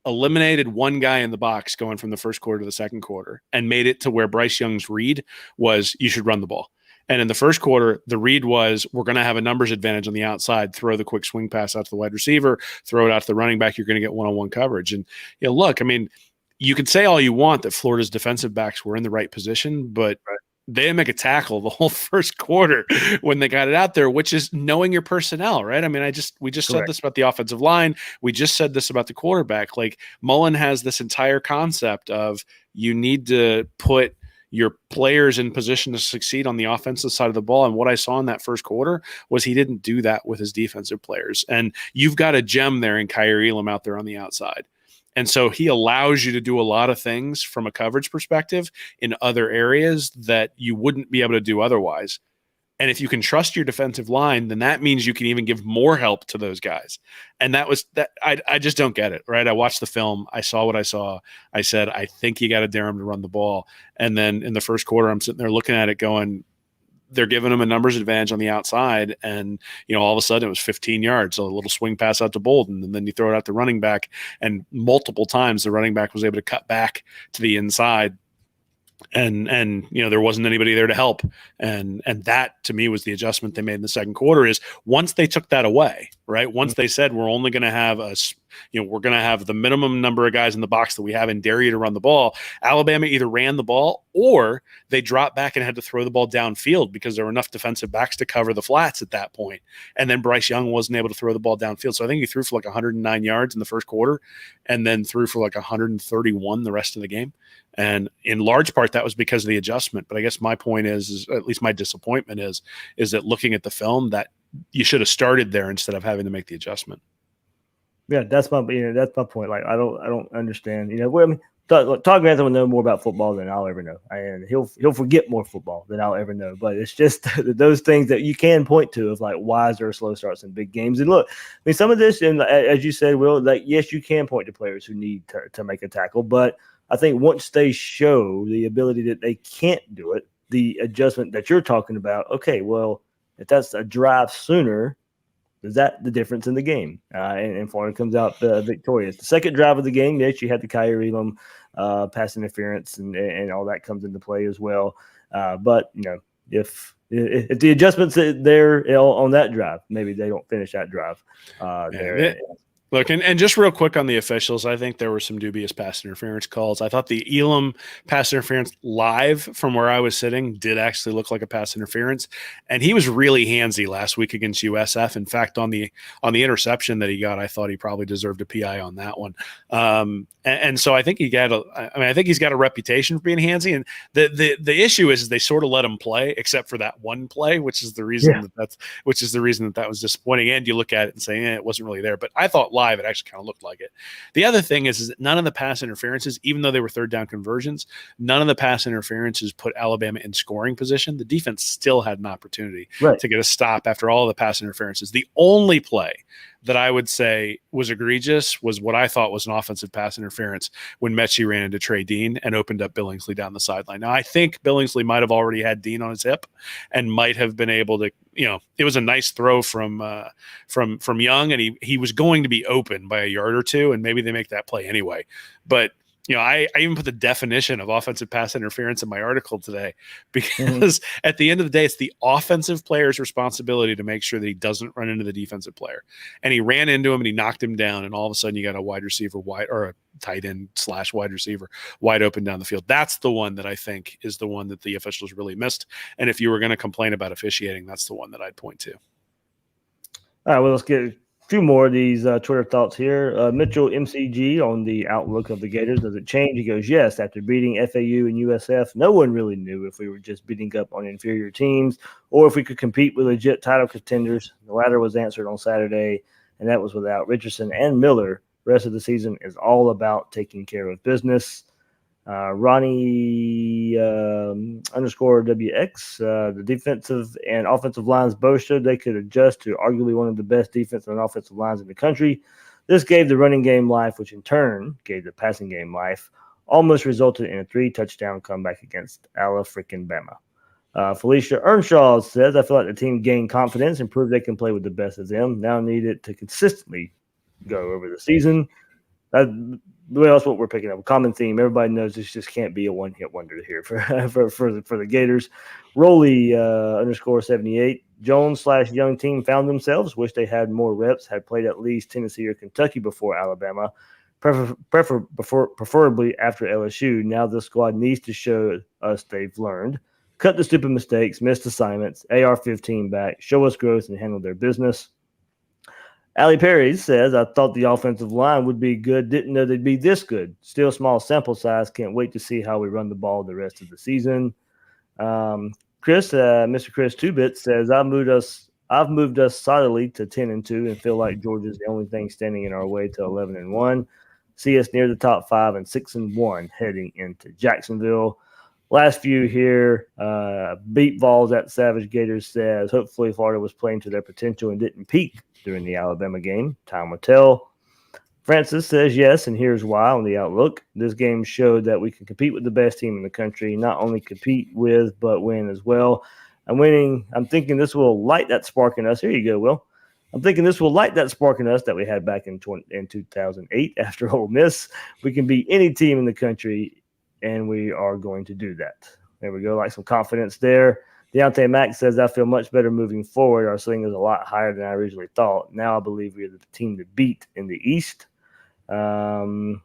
eliminated one guy in the box going from the first quarter to the second quarter and made it to where Bryce Young's read was you should run the ball. And in the first quarter, the read was, we're going to have a numbers advantage on the outside, throw the quick swing pass out to the wide receiver, throw it out to the running back, you're going to get one-on-one coverage. And look, I mean, you could say all you want that Florida's defensive backs were in the right position, but they didn't make a tackle the whole first quarter when they got it out there, which is knowing your personnel, right? I mean, we just said this about the offensive line. We just said this about the quarterback. Like, Mullen has this entire concept of you need to put your players in position to succeed on the offensive side of the ball. And what I saw in that first quarter was he didn't do that with his defensive players. And you've got a gem there in Kyrie Elam out there on the outside. And so he allows you to do a lot of things from a coverage perspective in other areas that you wouldn't be able to do otherwise. And if you can trust your defensive line, then that means you can even give more help to those guys. And that was that. I just don't get it, right? I watched the film. I saw what I saw. I said, I think you got to dare him to run the ball. And then in the first quarter, I'm sitting there looking at it going, they're giving him a numbers advantage on the outside. And, all of a sudden it was 15 yards, so a little swing pass out to Bolden. And then you throw it out to running back. And multiple times the running back was able to cut back to the inside. And there wasn't anybody there to help. And that to me was the adjustment they made in the second quarter is once they took that away, right? Once they said, we're only going to have we're going to have the minimum number of guys in the box that we have and dare you to run the ball. Alabama either ran the ball or they dropped back and had to throw the ball downfield because there were enough defensive backs to cover the flats at that point. And then Bryce Young wasn't able to throw the ball downfield. So I think he threw for like 109 yards in the first quarter and then threw for like 131 the rest of the game. And in large part, that was because of the adjustment. But I guess my point is at least my disappointment is that looking at the film that you should have started there instead of having to make the adjustment. Yeah, that's my point. Like I don't understand. Todd Grantham will know more about football than I'll ever know, and he'll forget more football than I'll ever know. But it's just those things that you can point to of like why is there slow starts in big games. And look, some of this, and as you said, Will, like yes, you can point to players who need to make a tackle, but I think once they show the ability that they can't do it, the adjustment that you're talking about, okay, well, if that's a drive sooner, is that the difference in the game? And Florida comes out victorious. The second drive of the game, yes, you had the Kyrie Elam pass interference and all that comes into play as well. But, if the adjustments there on that drive, maybe they don't finish that drive there. Look, and just real quick on the officials, I think there were some dubious pass interference calls. I thought the Elam pass interference live from where I was sitting did actually look like a pass interference, and he was really handsy last week against USF. In fact, on the interception that he got, I thought he probably deserved a PI on that one. And so I think he's got a reputation for being handsy, and the issue is they sort of let him play, except for that one play, which is the reason that was disappointing. And you look at it and say, it wasn't really there, but I thought live it actually kind of looked like it. The other thing is that none of the pass interferences, even though they were third down conversions, none of the pass interferences put Alabama in scoring position. The defense still had an opportunity to get a stop after all the pass interferences. The only play that I would say was egregious was what I thought was an offensive pass interference when Mechie ran into Trey Dean and opened up Billingsley down the sideline. Now, I think Billingsley might have already had Dean on his hip and might have been able to, it was a nice throw from Young, and he was going to be open by a yard or two, and maybe they make that play anyway. But I even put the definition of offensive pass interference in my article today because at the end of the day, it's the offensive player's responsibility to make sure that he doesn't run into the defensive player. And he ran into him and he knocked him down. And all of a sudden you got a wide receiver or a tight end / wide receiver wide open down the field. That's the one that I think is the one that the officials really missed. And if you were going to complain about officiating, that's the one that I'd point to. All right, well, let's get few more of these Twitter thoughts here. Mitchell MCG on the outlook of the Gators. Does it change? He goes, yes. After beating FAU and USF, no one really knew if we were just beating up on inferior teams or if we could compete with legit title contenders. The latter was answered on Saturday, and that was without Richardson and Miller. The rest of the season is all about taking care of business. Ronnie _WX, the defensive and offensive lines both showed they could adjust to arguably one of the best defensive and offensive lines in the country. This gave the running game life, which in turn gave the passing game life, almost resulted in a 3-touchdown comeback against Alabama. Felicia Earnshaw says, I feel like the team gained confidence and proved they can play with the best of them. Now need it to consistently go over the season. That's what we're picking up. A common theme. Everybody knows this just can't be a one-hit wonder here for the Gators. Rolly _78. Jones / young team found themselves. Wish they had more reps. Had played at least Tennessee or Kentucky before Alabama. Preferably after LSU. Now the squad needs to show us they've learned. Cut the stupid mistakes, missed assignments. AR-15 back. Show us growth and handle their business. Allie Perry says, I thought the offensive line would be good. Didn't know they'd be this good. Still small sample size. Can't wait to see how we run the ball the rest of the season. Mr. Chris Two-Bit says, I've moved us solidly to 10-2 and feel like Georgia's the only thing standing in our way to 11-1. See us near the top 5 and 6-1 heading into Jacksonville. Last few here, Beat Balls at Savage Gators says, hopefully Florida was playing to their potential and didn't peak during the Alabama game. Time will tell. Francis says yes, and here's why on the outlook. This game showed that we can compete with the best team in the country, not only compete with, but win as well. I'm thinking this will light that spark in us. Here you go, Will. I'm thinking this will light that spark in us that we had back in 2008 after Ole Miss. We can beat any team in the country, and we are going to do that. There we go. Like some confidence there. Deontay Mack says, I feel much better moving forward. Our ceiling is a lot higher than I originally thought. Now I believe we're the team to beat in the East. Johnny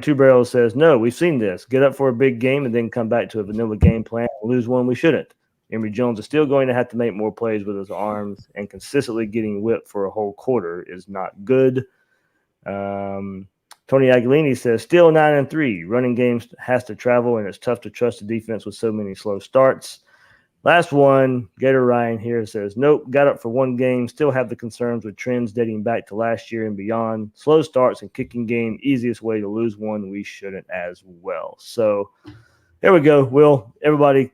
Two Barrels says, no, we've seen this. Get up for a big game and then come back to a vanilla game plan and lose one we shouldn't. Emory Jones is still going to have to make more plays with his arms, and consistently getting whipped for a whole quarter is not good. Tony Aguilini says, still 9-3. Running games has to travel, and it's tough to trust the defense with so many slow starts. Last one, Gator Ryan here says, nope, got up for one game, still have the concerns with trends dating back to last year and beyond. Slow starts and kicking game, easiest way to lose one. We shouldn't as well. So there we go, Will. Everybody,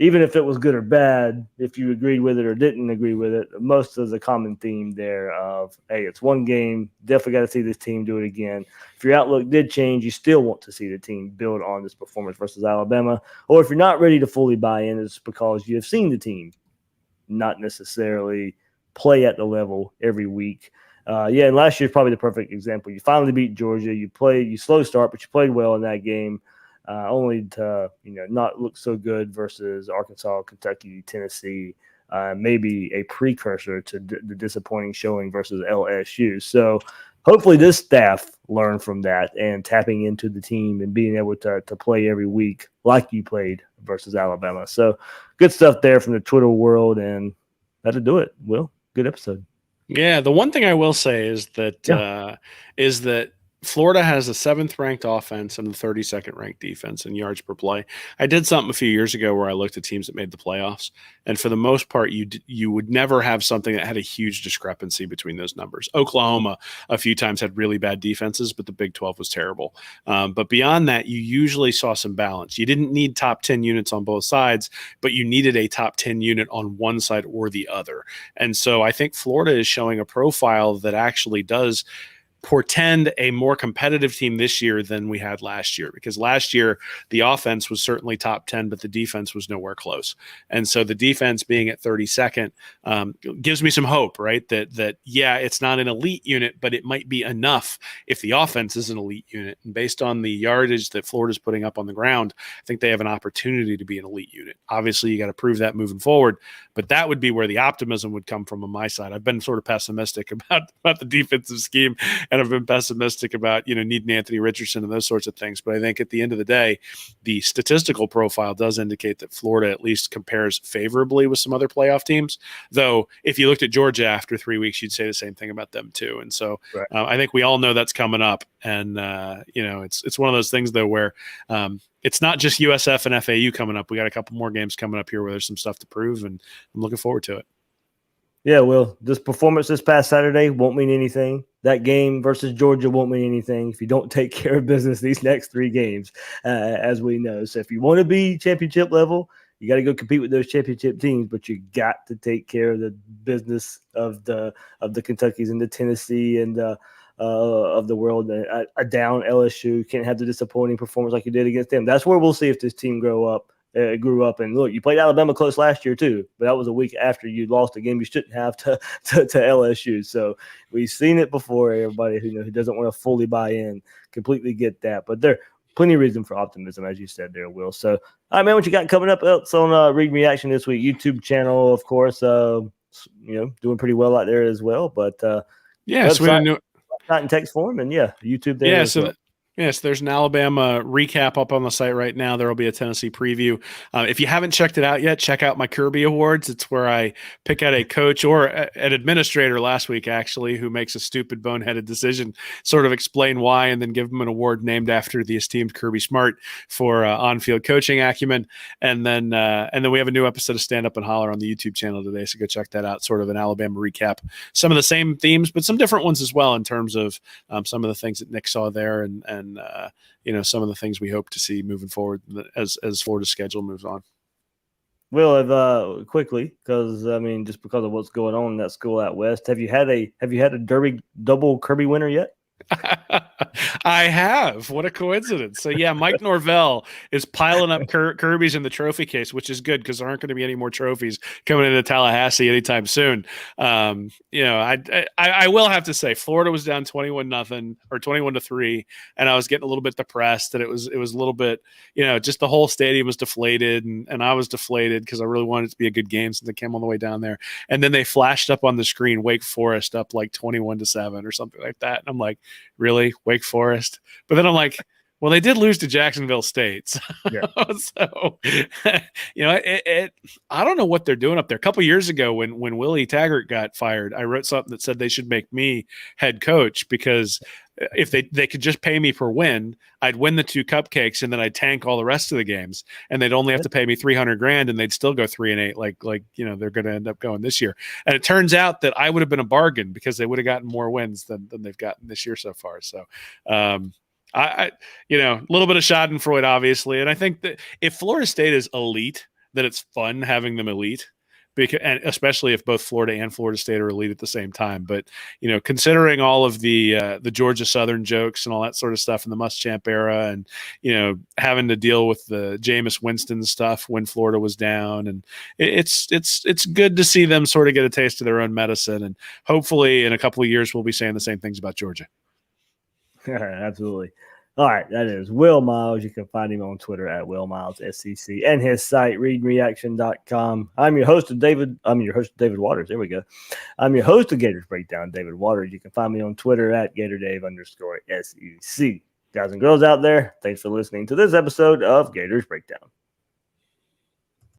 even if it was good or bad, if you agreed with it or didn't agree with it, most of the common theme there of, hey, it's one game, definitely got to see this team do it again. If your outlook did change, you still want to see the team build on this performance versus Alabama. Or if you're not ready to fully buy in, it's because you have seen the team not necessarily play at the level every week. And last year's probably the perfect example. You finally beat Georgia. You slow start, but you played well in that game. Only to not look so good versus Arkansas, Kentucky, Tennessee, maybe a precursor to the disappointing showing versus LSU. So hopefully this staff learned from that and tapping into the team and being able to play every week like you played versus Alabama. So good stuff there from the Twitter world, and that'll do it. Will, good episode. Yeah, the one thing I will say is that Florida has the 7th ranked offense and the 32nd ranked defense in yards per play. I did something a few years ago where I looked at teams that made the playoffs, and for the most part, you would never have something that had a huge discrepancy between those numbers. Oklahoma a few times had really bad defenses, but the Big 12 was terrible. But beyond that, you usually saw some balance. You didn't need top 10 units on both sides, but you needed a top 10 unit on one side or the other. And so I think Florida is showing a profile that actually does portend a more competitive team this year than we had last year, because last year the offense was certainly top 10, but the defense was nowhere close. And so the defense being at 32nd gives me some hope, right? That it's not an elite unit, but it might be enough if the offense is an elite unit. And based on the yardage that Florida's putting up on the ground, I think they have an opportunity to be an elite unit. Obviously, you got to prove that moving forward, but that would be where the optimism would come from on my side. I've been sort of pessimistic about the defensive scheme, and I've been pessimistic about, needing Anthony Richardson and those sorts of things. But I think at the end of the day, the statistical profile does indicate that Florida at least compares favorably with some other playoff teams. Though, if you looked at Georgia after 3 weeks, you'd say the same thing about them too. And so right. I think we all know that's coming up. And, it's one of those things, though, where it's not just USF and FAU coming up. We got a couple more games coming up here where there's some stuff to prove, and I'm looking forward to it. Yeah, well, this performance this past Saturday won't mean anything. That game versus Georgia won't mean anything if you don't take care of business these next 3 games, as we know. So if you want to be championship level, you got to go compete with those championship teams, but you got to take care of the business of the Kentuckys and the Tennessee and of the world. A down LSU can't have the disappointing performance like you did against them. That's where we'll see if this team grew up. And look, you played Alabama close last year too, but that was a week after you lost a game you shouldn't have to LSU. So we've seen it before. Everybody who doesn't want to fully buy in completely get that, but there plenty of reason for optimism, as you said there, Will. So, all right, man, what you got coming up else on Read Reaction this week? YouTube channel, of course, doing pretty well out there as well. But so we didn't know. Not in text form, and YouTube there. Yeah, as well. Yes, there's an Alabama recap up on the site right now. There will be a Tennessee preview. If you haven't checked it out yet, check out my Kirby Awards. It's where I pick out a coach or an administrator last week, actually, who makes a stupid, boneheaded decision, sort of explain why, and then give them an award named after the esteemed Kirby Smart for on-field coaching acumen. And then we have a new episode of Stand Up and Holler on the YouTube channel today, so go check that out. Sort of an Alabama recap. Some of the same themes, but some different ones as well in terms of some of the things that Nick saw there and some of the things we hope to see moving forward as Florida's schedule moves on. Well, quickly, because just because of what's going on in that school out west, have you had a Derby double Kirby winner yet? I have. What a coincidence. So yeah, Mike Norvell is piling up Kirby's in the trophy case, which is good because there aren't going to be any more trophies coming into Tallahassee anytime soon. I will have to say Florida was down 21-0 or 21-3, and I was getting a little bit depressed, and it was a little bit, just the whole stadium was deflated, and I was deflated because I really wanted it to be a good game since they came all the way down there. And then they flashed up on the screen Wake Forest up like 21-7 or something like that, and I'm like, really, Wake Forest? But then I'm like, well, they did lose to Jacksonville State. So, yeah. I don't know what they're doing up there. A couple years ago when Willie Taggart got fired, I wrote something that said they should make me head coach because if they could just pay me per win, I'd win the 2 cupcakes and then I'd tank all the rest of the games, and they'd only have to pay me $300,000 and they'd still go 3-8 like they're going to end up going this year. And it turns out that I would have been a bargain because they would have gotten more wins than they've gotten this year so far. So a little bit of Schadenfreude, obviously. And I think that if Florida State is elite, that it's fun having them elite, and especially if both Florida and Florida State are elite at the same time. But, considering all of the Georgia Southern jokes and all that sort of stuff in the Muschamp era, and, having to deal with the Jameis Winston stuff when Florida was down, and it's good to see them sort of get a taste of their own medicine. And hopefully in a couple of years, we'll be saying the same things about Georgia. Absolutely. All right, that is Will Miles. You can find him on Twitter at Will Miles SEC and his site readreaction.com. I'm your host, David Waters. There we go. I'm your host of Gators Breakdown, David Waters. You can find me on Twitter at GatorDave_SEC. Guys and girls out there, thanks for listening to this episode of Gators Breakdown.